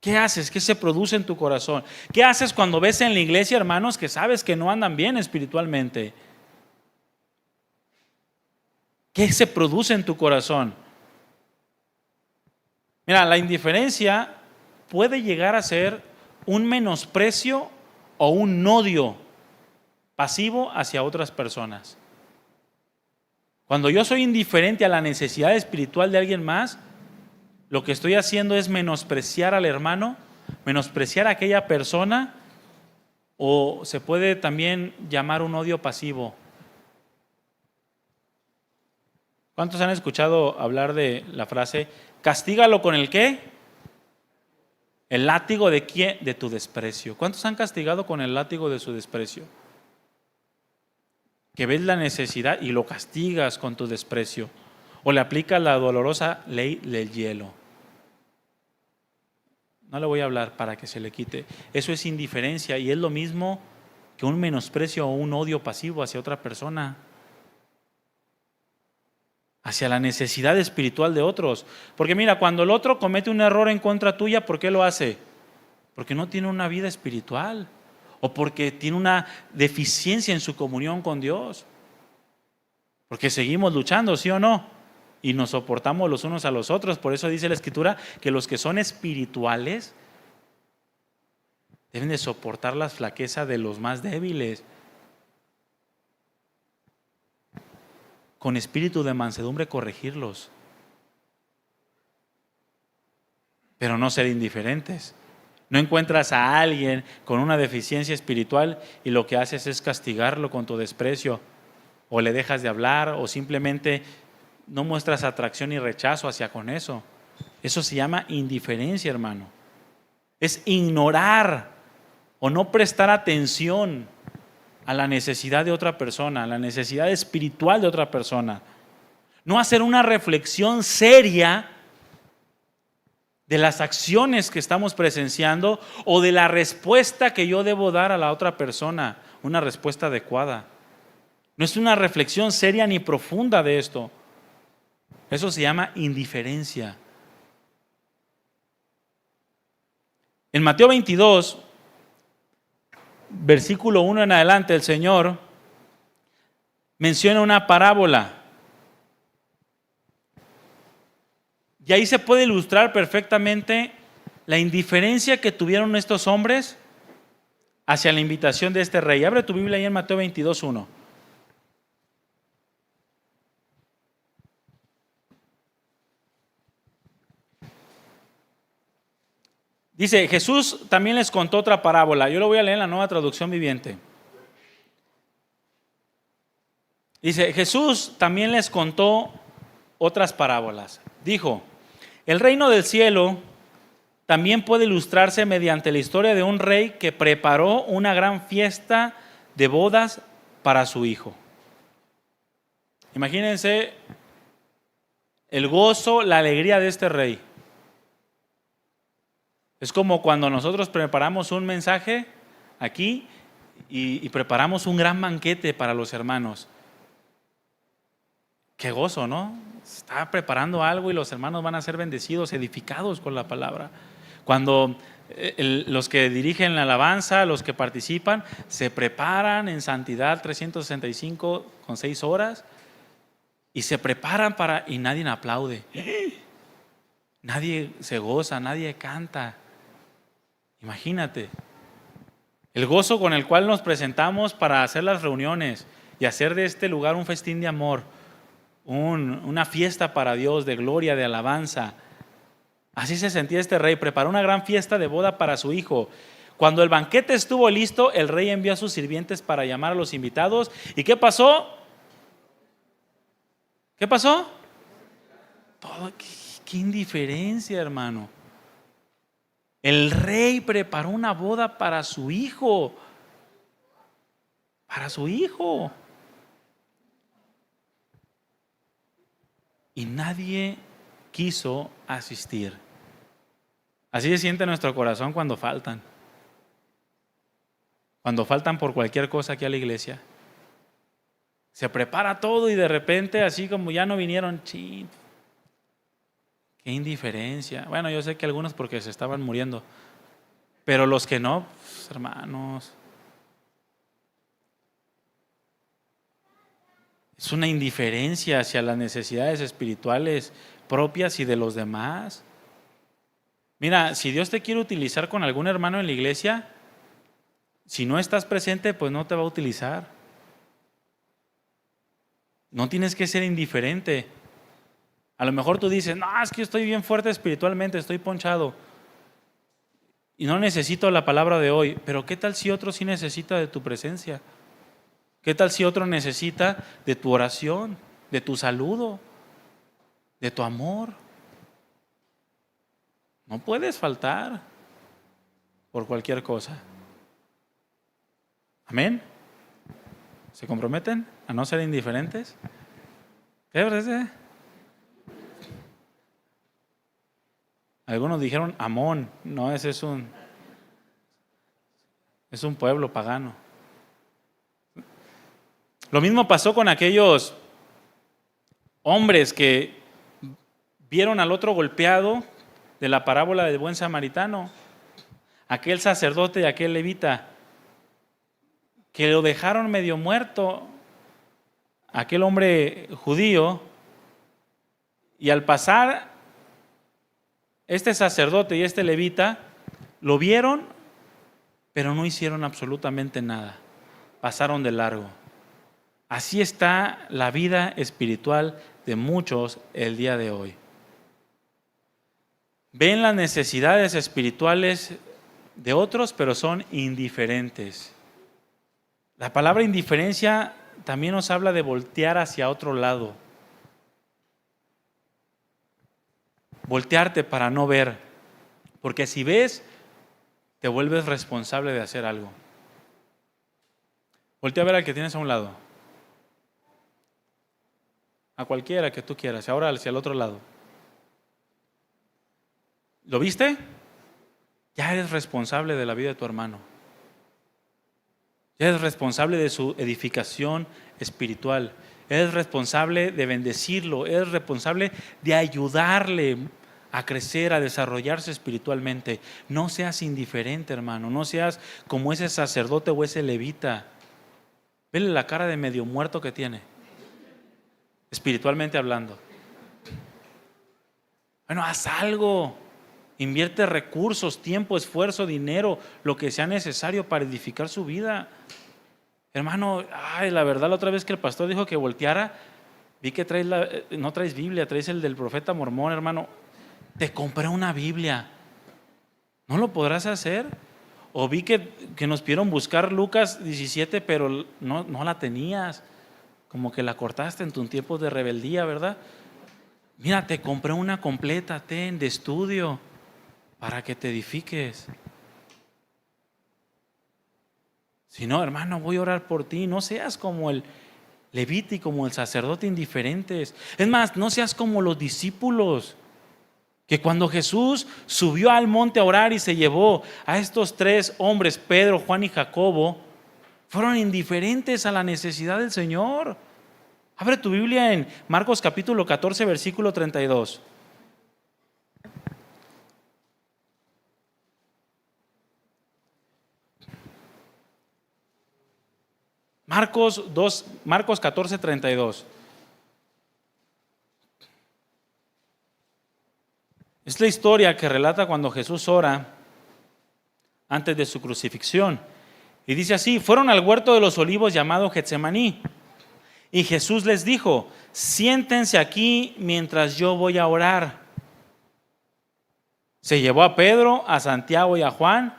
¿Qué haces? ¿Qué se produce en tu corazón? ¿Qué haces cuando ves en la iglesia hermanos que sabes que no andan bien espiritualmente? ¿Qué se produce en tu corazón? Mira, la indiferencia puede llegar a ser un menosprecio o un odio pasivo hacia otras personas. Cuando yo soy indiferente a la necesidad espiritual de alguien más, lo que estoy haciendo es menospreciar al hermano, menospreciar a aquella persona, o se puede también llamar un odio pasivo. ¿Cuántos han escuchado hablar de la frase, castígalo con el qué? ¿El látigo de quién? De tu desprecio. ¿Cuántos han castigado con el látigo de su desprecio? Que ves la necesidad y lo castigas con tu desprecio. O le aplicas la dolorosa ley del hielo. No le voy a hablar para que se le quite. Eso es indiferencia y es lo mismo que un menosprecio o un odio pasivo hacia otra persona, hacia la necesidad espiritual de otros. Porque mira, cuando el otro comete un error en contra tuya, ¿por qué lo hace? Porque no tiene una vida espiritual o porque tiene una deficiencia en su comunión con Dios. Porque seguimos luchando, ¿sí o no? Y nos soportamos los unos a los otros. Por eso dice la Escritura que los que son espirituales deben de soportar las flaquezas de los más débiles. Con espíritu de mansedumbre corregirlos. Pero no ser indiferentes. No encuentras a alguien con una deficiencia espiritual y lo que haces es castigarlo con tu desprecio. O le dejas de hablar o simplemente no muestras atracción y rechazo hacia con eso. Eso se llama indiferencia, hermano. Es ignorar o no prestar atención a la necesidad de otra persona, a la necesidad espiritual de otra persona. No hacer una reflexión seria de las acciones que estamos presenciando o de la respuesta que yo debo dar a la otra persona, una respuesta adecuada. No es una reflexión seria ni profunda de esto. Eso se llama indiferencia. En Mateo 22, versículo 1 en adelante, el Señor menciona una parábola. Y ahí se puede ilustrar perfectamente la indiferencia que tuvieron estos hombres hacia la invitación de este rey. Abre tu Biblia ahí en Mateo 22, 1. Dice, Jesús también les contó otra parábola. Yo lo voy a leer en la Nueva Traducción Viviente. Dice, Jesús también les contó otras parábolas. Dijo, el reino del cielo también puede ilustrarse mediante la historia de un rey que preparó una gran fiesta de bodas para su hijo. Imagínense el gozo, la alegría de este rey. Es como cuando nosotros preparamos un mensaje aquí y preparamos un gran banquete para los hermanos. Qué gozo, ¿no? Está preparando algo y los hermanos van a ser bendecidos, edificados con la palabra. Cuando los que dirigen la alabanza, los que participan, se preparan en santidad 365 con 6 horas y se preparan y nadie aplaude. Nadie se goza, nadie canta. Imagínate, el gozo con el cual nos presentamos para hacer las reuniones y hacer de este lugar un festín de amor, una fiesta para Dios, de gloria, de alabanza. Así se sentía este rey, preparó una gran fiesta de boda para su hijo. Cuando el banquete estuvo listo, el rey envió a sus sirvientes para llamar a los invitados. ¿Y qué pasó? ¿Qué pasó? Qué indiferencia, hermano. El rey preparó una boda para su hijo. Para su hijo. Y nadie quiso asistir. Así se siente nuestro corazón cuando faltan. Cuando faltan por cualquier cosa aquí a la iglesia. Se prepara todo y de repente, así como ya no vinieron, ¡chin! Qué indiferencia. Bueno, yo sé que algunos porque se estaban muriendo, pero los que no, pues, hermanos, es una indiferencia hacia las necesidades espirituales propias y de los demás. Mira, si Dios te quiere utilizar con algún hermano en la iglesia, si no estás presente, pues no te va a utilizar. No tienes que ser indiferente. A lo mejor tú dices, no, es que yo estoy bien fuerte espiritualmente, estoy ponchado y no necesito la palabra de hoy. Pero ¿qué tal si otro sí necesita de tu presencia? ¿Qué tal si otro necesita de tu oración, de tu saludo, de tu amor? No puedes faltar por cualquier cosa. ¿Amén? ¿Se comprometen a no ser indiferentes? ¿Qué parece? Algunos dijeron Amón. No, ese es un pueblo pagano. Lo mismo pasó con aquellos hombres que vieron al otro golpeado de la parábola del buen samaritano, aquel sacerdote y aquel levita, que lo dejaron medio muerto, aquel hombre judío, y al pasar este sacerdote y este levita, lo vieron, pero no hicieron absolutamente nada, pasaron de largo. Así está la vida espiritual de muchos el día de hoy. Ven las necesidades espirituales de otros, pero son indiferentes. La palabra indiferencia también nos habla de voltear hacia otro lado. Voltearte para no ver, porque si ves, te vuelves responsable de hacer algo. Voltea a ver al que tienes a un lado, a cualquiera que tú quieras, ahora hacia el otro lado. ¿Lo viste? Ya eres responsable de la vida de tu hermano. Ya eres responsable de su edificación espiritual. Eres responsable de bendecirlo. Eres responsable de ayudarle a crecer, a desarrollarse espiritualmente. No seas indiferente, hermano. No seas como ese sacerdote o ese levita. Vele la cara de medio muerto que tiene, espiritualmente hablando. Bueno, haz algo. Invierte recursos, tiempo, esfuerzo, dinero, lo que sea necesario para edificar su vida. Hermano, la verdad, la otra vez que el pastor dijo que volteara, vi que no traes Biblia, traes el del profeta Mormón, hermano. Te compré una Biblia. ¿No lo podrás hacer? O vi que nos pidieron buscar Lucas 17, pero no la tenías. Como que la cortaste en tus tiempos de rebeldía, ¿verdad? Mira, te compré una completa, de estudio, para que te edifiques. Si no, hermano, voy a orar por ti. No seas como el levita y como el sacerdote indiferentes. Es más, no seas como los discípulos, que cuando Jesús subió al monte a orar y se llevó a estos 3 hombres, Pedro, Juan y Jacobo, fueron indiferentes a la necesidad del Señor. Abre tu Biblia en Marcos capítulo 14, versículo 32. Marcos 14, 32. Es la historia que relata cuando Jesús ora antes de su crucifixión. Y dice así: fueron al huerto de los olivos llamado Getsemaní. Y Jesús les dijo: siéntense aquí mientras yo voy a orar. Se llevó a Pedro, a Santiago y a Juan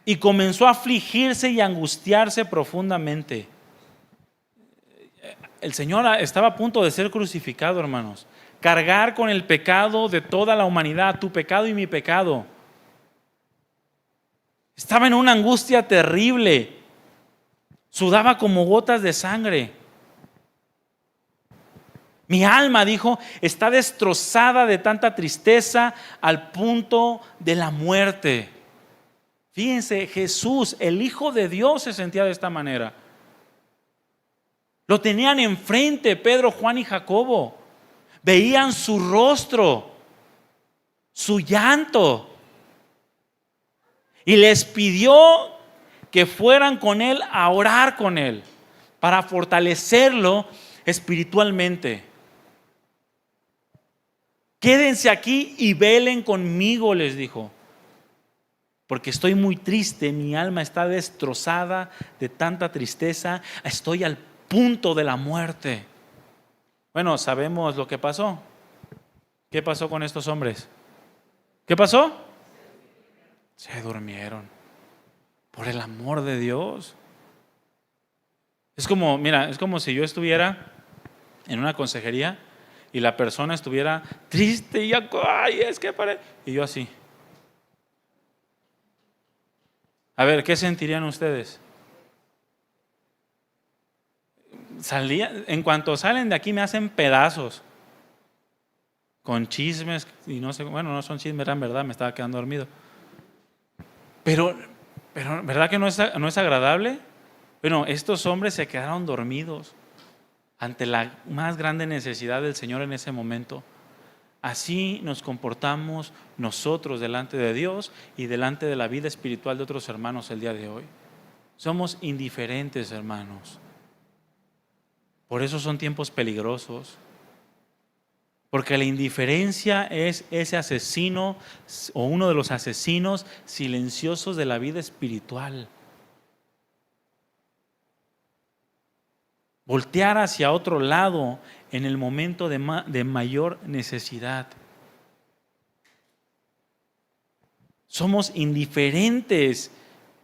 y comenzó a afligirse y a angustiarse profundamente. El Señor estaba a punto de ser crucificado, hermanos. Cargar con el pecado de toda la humanidad, tu pecado y mi pecado. Estaba en una angustia terrible. Sudaba como gotas de sangre. Mi alma, dijo, está destrozada de tanta tristeza al punto de la muerte. Fíjense, Jesús, el Hijo de Dios, se sentía de esta manera. Lo tenían enfrente, Pedro, Juan y Jacobo. Veían su rostro, su llanto. Y les pidió que fueran con él a orar con él, para fortalecerlo espiritualmente. Quédense aquí y velen conmigo, les dijo, porque estoy muy triste, mi alma está destrozada de tanta tristeza, estoy al punto de la muerte. Bueno, sabemos lo que pasó. ¿Qué pasó con estos hombres? ¿Qué pasó? Se durmieron. Por el amor de Dios. Es como si yo estuviera en una consejería y la persona estuviera triste y y yo así. A ver, ¿qué sentirían ustedes? En cuanto salen de aquí me hacen pedazos con chismes y no sé, bueno, no son chismes, eran verdad, me estaba quedando dormido. Pero ¿verdad que no es agradable? Bueno, estos hombres se quedaron dormidos ante la más grande necesidad del Señor en ese momento. Así nos comportamos nosotros delante de Dios y delante de la vida espiritual de otros hermanos el día de hoy. Somos indiferentes, hermanos. Por eso son tiempos peligrosos. Porque la indiferencia es ese asesino o uno de los asesinos silenciosos de la vida espiritual. Voltear hacia otro lado en el momento de mayor necesidad. Somos indiferentes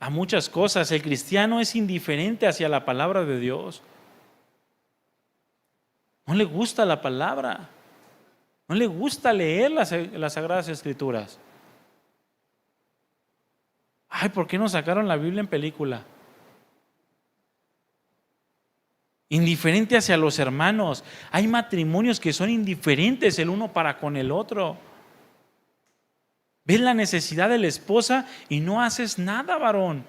a muchas cosas. El cristiano es indiferente hacia la palabra de Dios. No le gusta la palabra. No le gusta leer las Sagradas Escrituras. ¿Por qué no sacaron la Biblia en película? Indiferente hacia los hermanos. Hay matrimonios que son indiferentes el uno para con el otro. Ves la necesidad de la esposa y no haces nada, varón.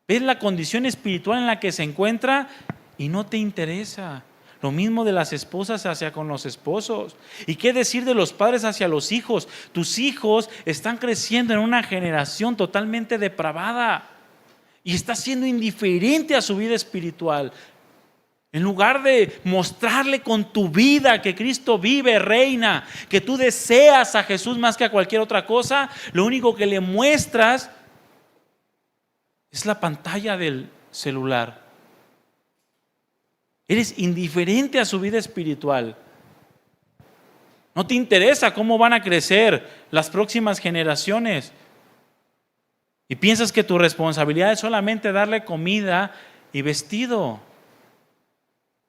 Ves la condición espiritual en la que se encuentra y no te interesa. Lo mismo de las esposas hacia con los esposos. ¿Y qué decir de los padres hacia los hijos? Tus hijos están creciendo en una generación totalmente depravada y estás siendo indiferente a su vida espiritual. En lugar de mostrarle con tu vida que Cristo vive, reina, que tú deseas a Jesús más que a cualquier otra cosa, lo único que le muestras es la pantalla del celular. Eres indiferente a su vida espiritual. No te interesa cómo van a crecer las próximas generaciones. Y piensas que tu responsabilidad es solamente darle comida y vestido.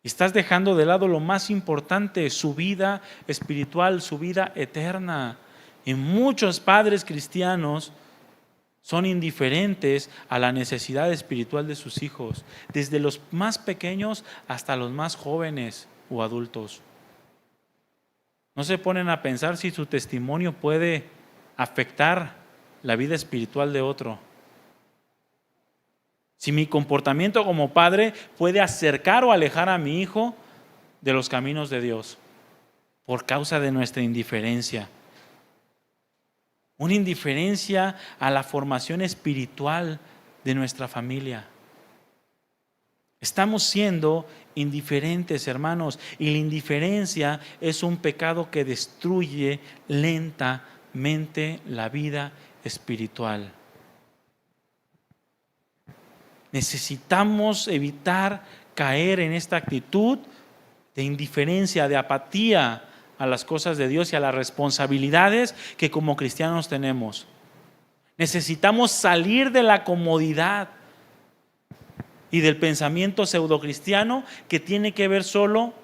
Y estás dejando de lado lo más importante, su vida espiritual, su vida eterna. Y muchos padres cristianos son indiferentes a la necesidad espiritual de sus hijos, desde los más pequeños hasta los más jóvenes o adultos. No se ponen a pensar si su testimonio puede afectar la vida espiritual de otro. Si mi comportamiento como padre puede acercar o alejar a mi hijo de los caminos de Dios por causa de nuestra indiferencia. Una indiferencia a la formación espiritual de nuestra familia. Estamos siendo indiferentes, hermanos, y la indiferencia es un pecado que destruye lentamente la vida espiritual. Necesitamos evitar caer en esta actitud de indiferencia, de apatía a las cosas de Dios y a las responsabilidades que como cristianos tenemos. Necesitamos salir de la comodidad y del pensamiento pseudocristiano que tiene que ver solo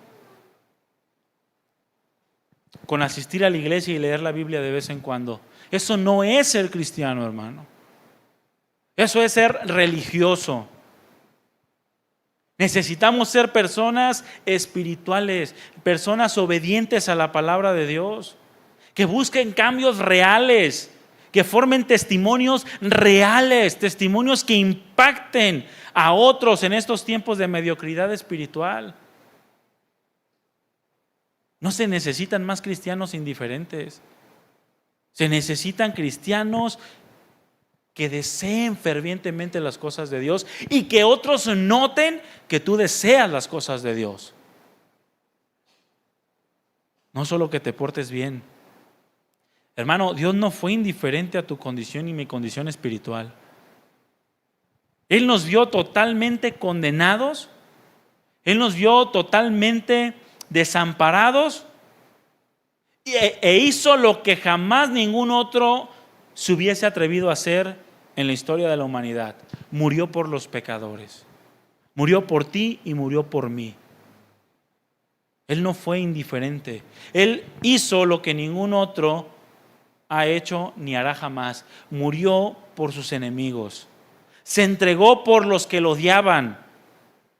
con asistir a la iglesia y leer la Biblia de vez en cuando. Eso no es ser cristiano, hermano. Eso es ser religioso. Necesitamos ser personas espirituales, personas obedientes a la palabra de Dios, que busquen cambios reales, que formen testimonios reales, testimonios que impacten a otros en estos tiempos de mediocridad espiritual. No se necesitan más cristianos indiferentes. Se necesitan cristianos que deseen fervientemente las cosas de Dios y que otros noten que tú deseas las cosas de Dios. No solo que te portes bien. Hermano, Dios no fue indiferente a tu condición y mi condición espiritual. Él nos vio totalmente condenados. Él nos vio totalmente desamparados e hizo lo que jamás ningún otro se hubiese atrevido a hacer en la historia de la humanidad. Murió por los pecadores. Murió por ti y murió por mí. Él no fue indiferente. Él hizo lo que ningún otro ha hecho ni hará jamás. Murió por sus enemigos. Se entregó por los que lo odiaban.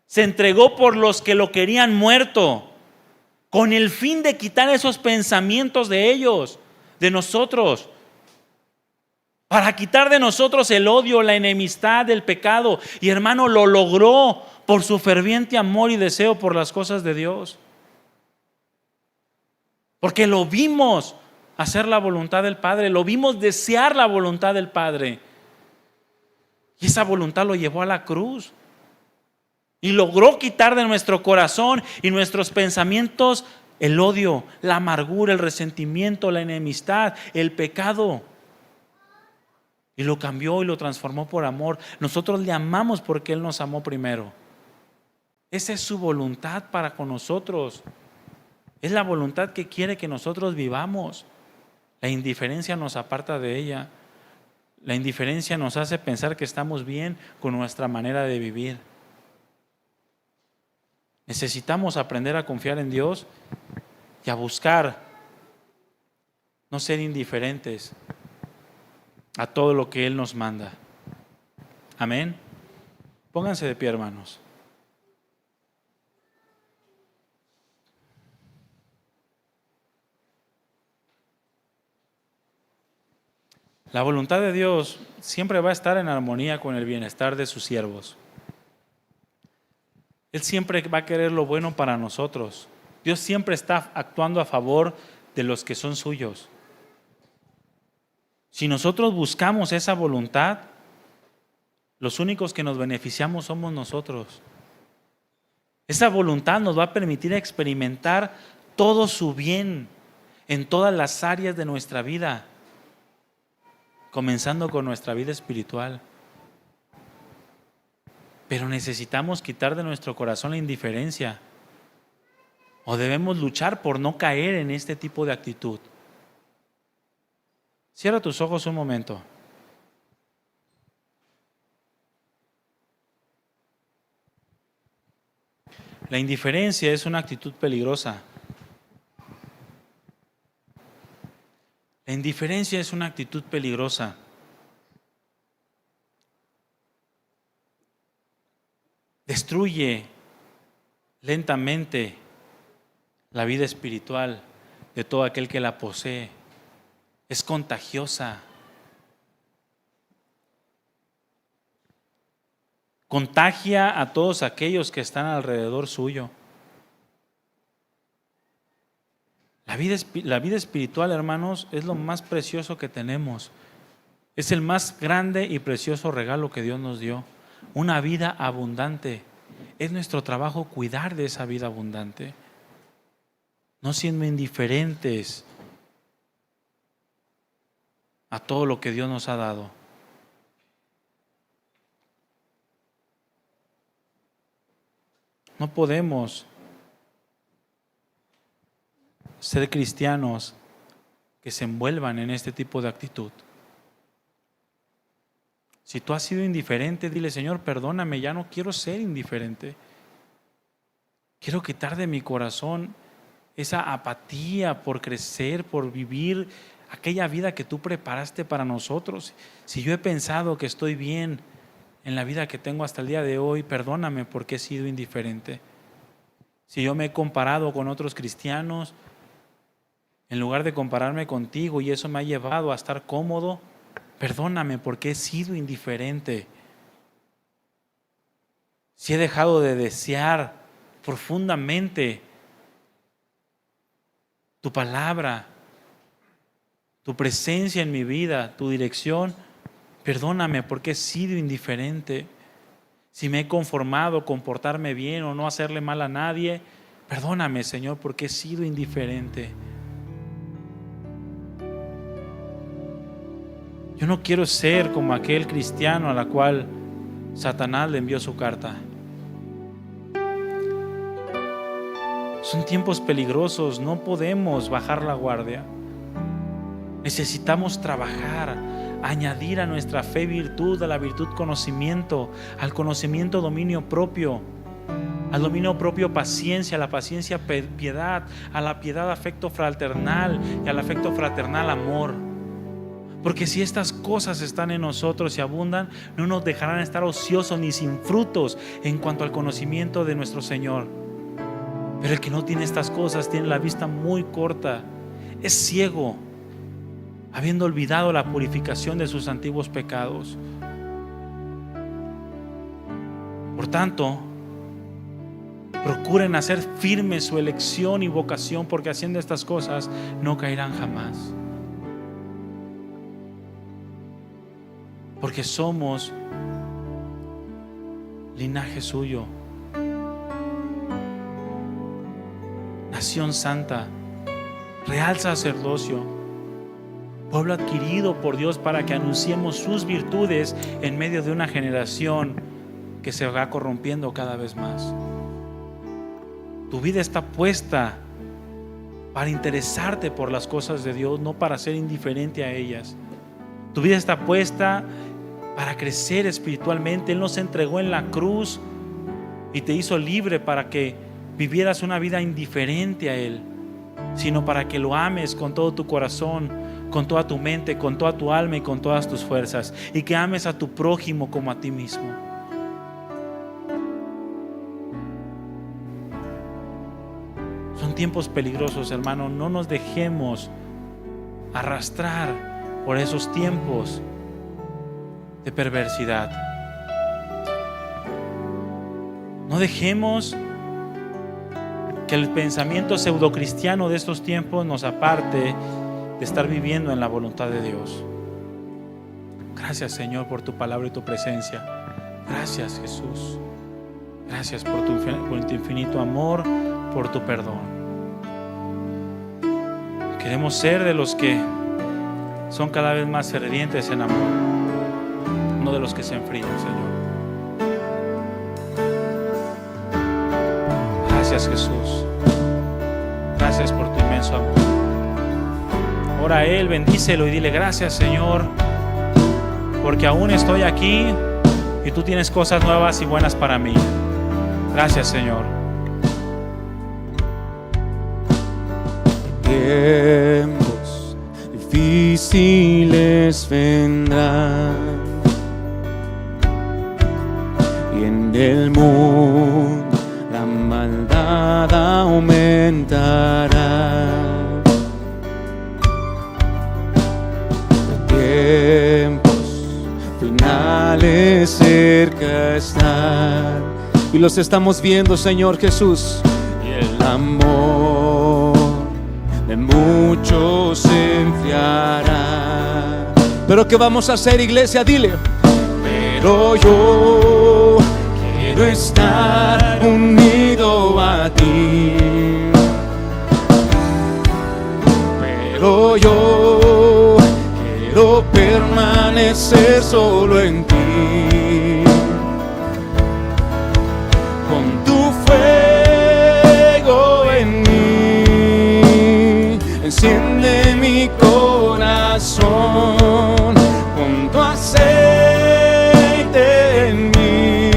Se entregó por los que lo querían muerto, con el fin de quitar esos pensamientos de ellos, de nosotros, para quitar de nosotros el odio, la enemistad, el pecado. Y hermano, lo logró por su ferviente amor y deseo por las cosas de Dios. Porque lo vimos hacer la voluntad del Padre, lo vimos desear la voluntad del Padre. Y esa voluntad lo llevó a la cruz. Y logró quitar de nuestro corazón y nuestros pensamientos el odio, la amargura, el resentimiento, la enemistad, el pecado. Y lo cambió y lo transformó por amor. Nosotros le amamos porque Él nos amó primero. Esa es su voluntad para con nosotros. Es la voluntad que quiere que nosotros vivamos. La indiferencia nos aparta de ella. La indiferencia nos hace pensar que estamos bien con nuestra manera de vivir. Necesitamos aprender a confiar en Dios y a buscar no ser indiferentes a todo lo que Él nos manda. Amén. Pónganse de pie, hermanos. La voluntad de Dios siempre va a estar en armonía con el bienestar de sus siervos. Él siempre va a querer lo bueno para nosotros. Dios siempre está actuando a favor de los que son suyos. Si nosotros buscamos esa voluntad, los únicos que nos beneficiamos somos nosotros. Esa voluntad nos va a permitir experimentar todo su bien en todas las áreas de nuestra vida, comenzando con nuestra vida espiritual. Pero necesitamos quitar de nuestro corazón la indiferencia, o debemos luchar por no caer en este tipo de actitud. Cierra tus ojos un momento. La indiferencia es una actitud peligrosa. La indiferencia es una actitud peligrosa. Destruye lentamente la vida espiritual de todo aquel que la posee. Es contagiosa. Contagia a todos aquellos que están alrededor suyo. La vida espiritual, hermanos, es lo más precioso que tenemos. Es el más grande y precioso regalo que Dios nos dio. Una vida abundante. Es nuestro trabajo cuidar de esa vida abundante. No siendo indiferentes a todo lo que Dios nos ha dado. No podemos ser cristianos que se envuelvan en este tipo de actitud. Si tú has sido indiferente, dile: Señor, perdóname, ya no quiero ser indiferente. Quiero quitar de mi corazón esa apatía por crecer, por vivir aquella vida que tú preparaste para nosotros. Si yo he pensado que estoy bien en la vida que tengo hasta el día de hoy, perdóname porque he sido indiferente. Si yo me he comparado con otros cristianos, en lugar de compararme contigo, y eso me ha llevado a estar cómodo, perdóname porque he sido indiferente. Si he dejado de desear profundamente tu palabra, tu presencia en mi vida, tu dirección, perdóname porque he sido indiferente. Si me he conformado con portarme bien o no hacerle mal a nadie, perdóname, Señor, porque he sido indiferente. Yo no quiero ser como aquel cristiano a la cual Satanás le envió su carta. Son tiempos peligrosos, no podemos bajar la guardia. Necesitamos trabajar, añadir a nuestra fe virtud, a la virtud conocimiento, al conocimiento dominio propio, al dominio propio paciencia, a la paciencia piedad, a la piedad afecto fraternal y al afecto fraternal amor. Porque si estas cosas están en nosotros y abundan, no nos dejarán estar ociosos ni sin frutos en cuanto al conocimiento de nuestro Señor. Pero el que no tiene estas cosas tiene la vista muy corta, es ciego, habiendo olvidado la purificación de sus antiguos pecados. Por tanto, procuren hacer firme su elección y vocación, porque haciendo estas cosas no caerán jamás. Porque somos linaje suyo, nación santa, real sacerdocio, pueblo adquirido por Dios para que anunciemos sus virtudes en medio de una generación que se va corrompiendo cada vez más. Tu vida está puesta para interesarte por las cosas de Dios, no para ser indiferente a ellas. Tu vida está puesta para crecer espiritualmente. Él nos entregó en la cruz y te hizo libre para que vivieras una vida indiferente a Él, sino para que lo ames con todo tu corazón, con toda tu mente, con toda tu alma y con todas tus fuerzas, y que ames a tu prójimo como a ti mismo. Son tiempos peligrosos, hermano. No nos dejemos arrastrar por esos tiempos de perversidad. No dejemos que el pensamiento pseudocristiano de estos tiempos nos aparte de estar viviendo en la voluntad de Dios. Gracias, Señor, por tu palabra y tu presencia. Gracias, Jesús. Gracias por tu infinito amor, por tu perdón. Queremos ser de los que son cada vez más fervientes en amor, no de los que se enfrían, Señor. Gracias, Jesús. Gracias por tu inmenso amor. Ora a Él, bendícelo y dile: gracias, Señor, porque aún estoy aquí y tú tienes cosas nuevas y buenas para mí. Gracias, Señor. Tiempos difíciles vendrán y en el mundo la maldad aumentará. Tiempos finales cerca están y los estamos viendo, Señor Jesús. Y el amor de muchos se enfriará. Pero ¿qué vamos a hacer, iglesia? Dile: pero yo quiero estar unido a ti. Pero yo quiero permanecer solo en ti. Con tu fuego en mí, enciende mi corazón. Con tu aceite en mí,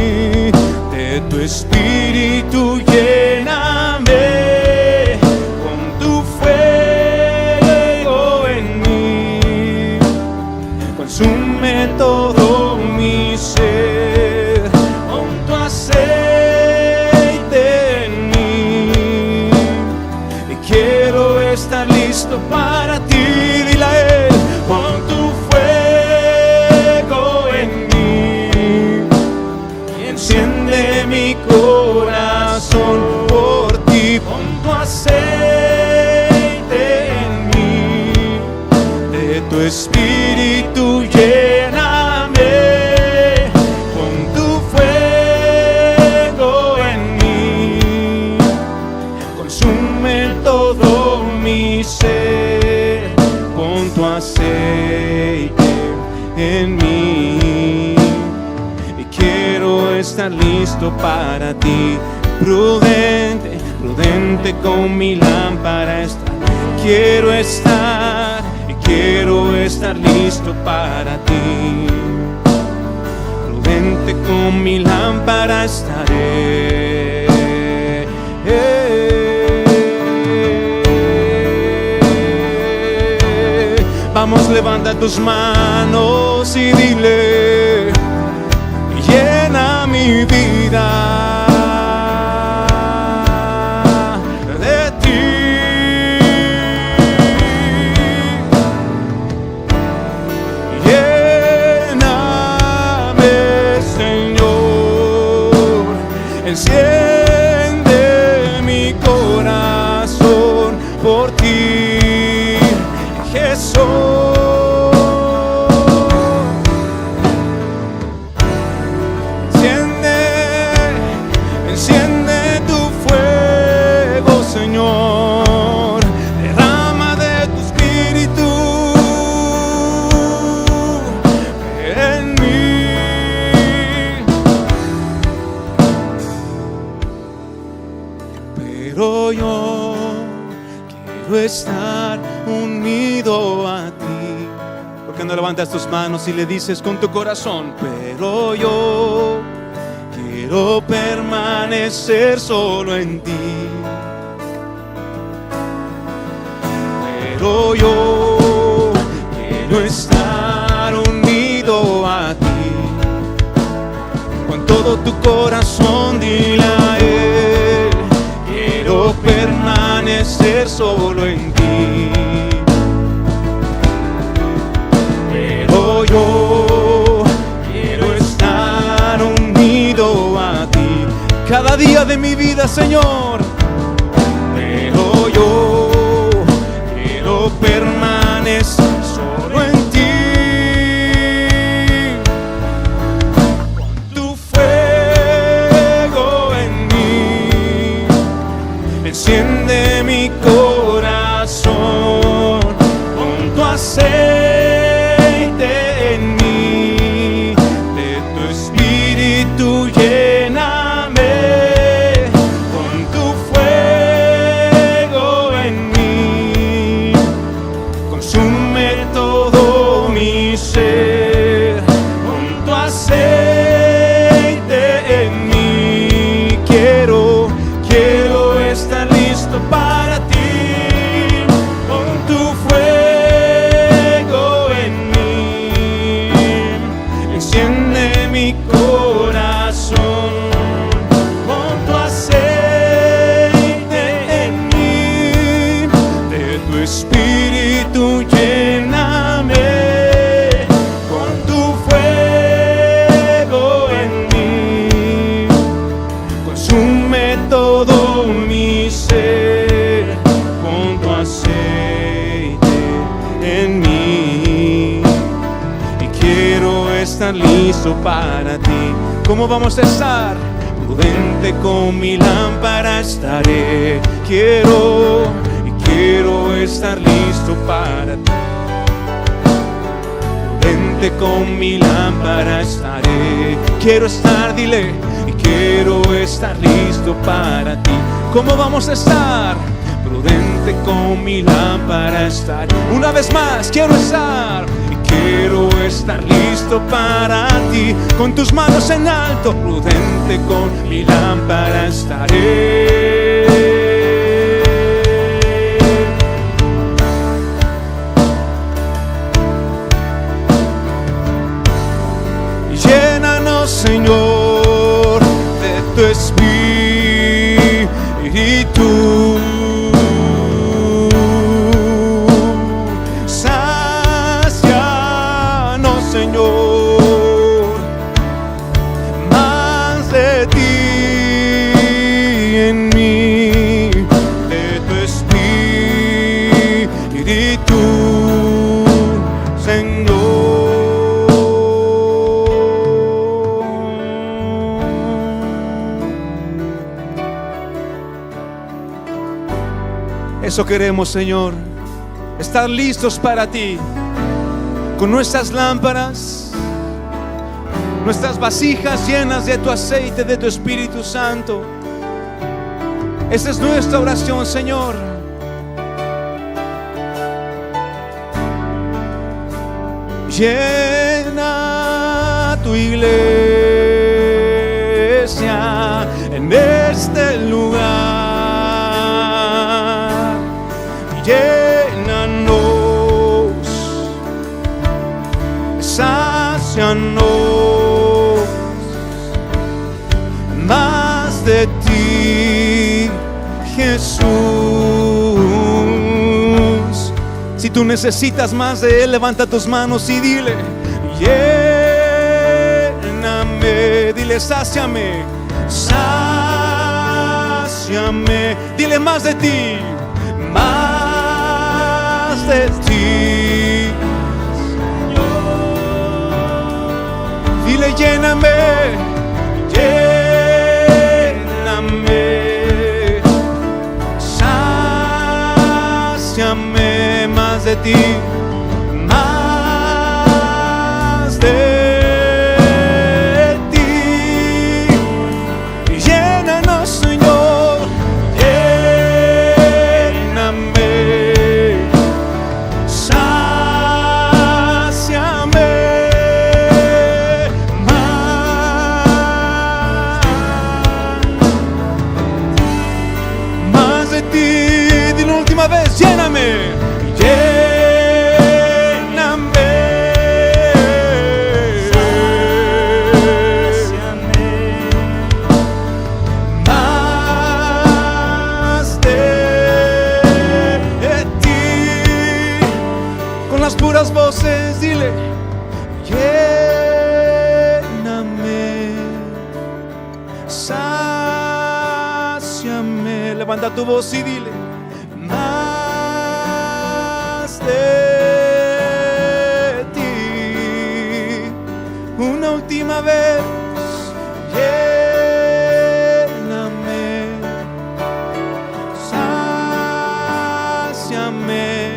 de tu espíritu lléname. Con tu fuego en mí, consume todo mi ser. Con tu aceite en mí, y quiero estar listo para ti. Dile a Él: con tu fuego en mí, y enciende mi corazón por ti. Con tu aceite en mí, de tu espíritu lléname. Con tu fuego en mí, consume todo mi ser. Con tu aceite en mí, y quiero estar listo para ti. Prudente, prudente con mi lámpara está. Quiero estar listo para ti. Prudente con mi lámpara estaré. Vamos, levanta tus manos y dile: llena mi vida de ti. Lléname, Señor. Enciende mi corazón por ti, Jesús. Enciende tu fuego, Señor. Derrama de tu espíritu en mí. Pero yo quiero estar unido a ti. ¿Por qué no levantas tus manos y le dices con tu corazón: pero yo quiero permanecer solo en ti? Pero yo quiero estar unido a ti. Con todo tu corazón dile a Él: quiero permanecer solo en ti. de mi vida, Señor. Pero yo quiero permanecer solo en ti. Pon tu fuego en mí, enciende mi corazón. Pon tu aceite en mí, de tu espíritu lléname. Pon tu fuego en mí, consume todo mi ser. Pon tu aceite en mí, quiero estar listo para ti. Pon tu fuego en mí, enciende mi corazón. Pon tu aceite en mí, de tu espíritu lléname. Pon tu fuego en mí, consume todo mi ser. Pon tu aceite en mí, y quiero estar listo para ti. ¿Cómo vamos a estar? Prudente con mi lámpara estaré. Quiero estar listo para ti. Prudente con mi lámpara estaré. Quiero estar, dile, y quiero estar listo para ti. ¿Cómo vamos a estar? Prudente con mi lámpara estaré. Una vez más, quiero estar listo para ti. Con tus manos en alto, prudente con mi lámpara estaré. Llénanos, Señor, de tu espíritu. Sácianos, Señor, más de ti en mí, de tu espíritu, Señor. Eso queremos, Señor, estar listos para ti, con nuestras lámparas, nuestras vasijas llenas de tu aceite, de tu Espíritu Santo. Esa es nuestra oración, Señor. Llena tu iglesia en este lugar. Llénanos, sácianos más de ti, Jesús. Si tú necesitas más de Él, levanta tus manos y dile: lléname, dile: sáciame, sáciame. Dile: más de ti, más de ti, Señor. Dile: lléname, lléname, sáciame más de ti, más de ti. Llénanos, Señor, lléname, sáciame más de ti. Dile una última vez: lléname, lléname, sáciame más de ti. Con las puras voces, dile: lléname, sáciame lléname. Levanta tu voz y dile: más de ti. Una última vez, lléname, sáciame.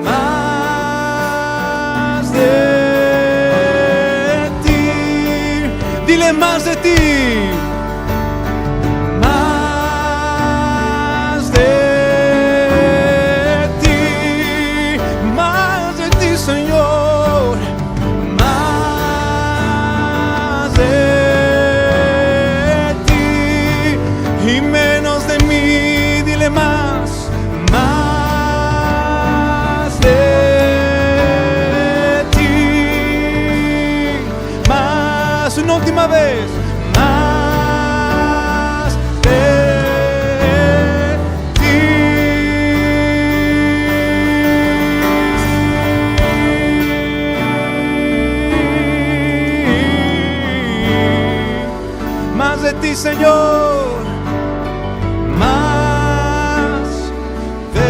Más de ti. Dile: más de ti. Más de ti. Más de ti, Señor. Más de ti y menos de mí. Dile: más. Más de ti. Más. Una última vez. Más de ti. Más de ti, Señor. Más de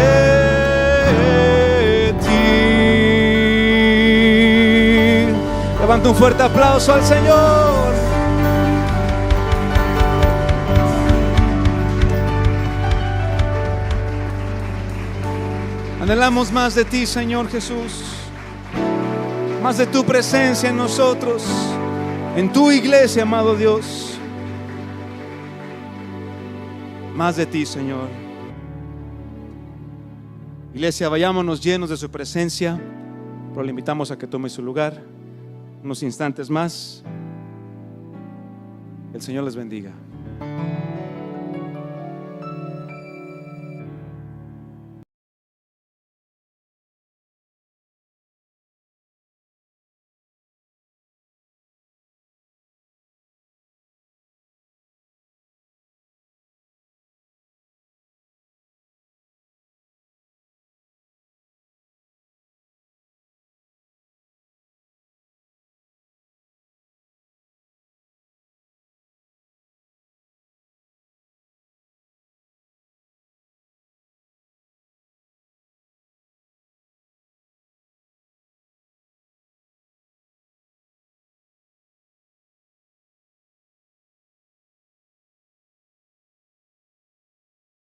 ti. Levanta un fuerte aplauso al Señor. Anhelamos más de ti, Señor Jesús. Más de tu presencia en nosotros, en tu iglesia, amado Dios. Más de ti, Señor. Iglesia, vayámonos llenos de su presencia, pero le invitamos a que tome su lugar unos instantes más. El Señor les bendiga.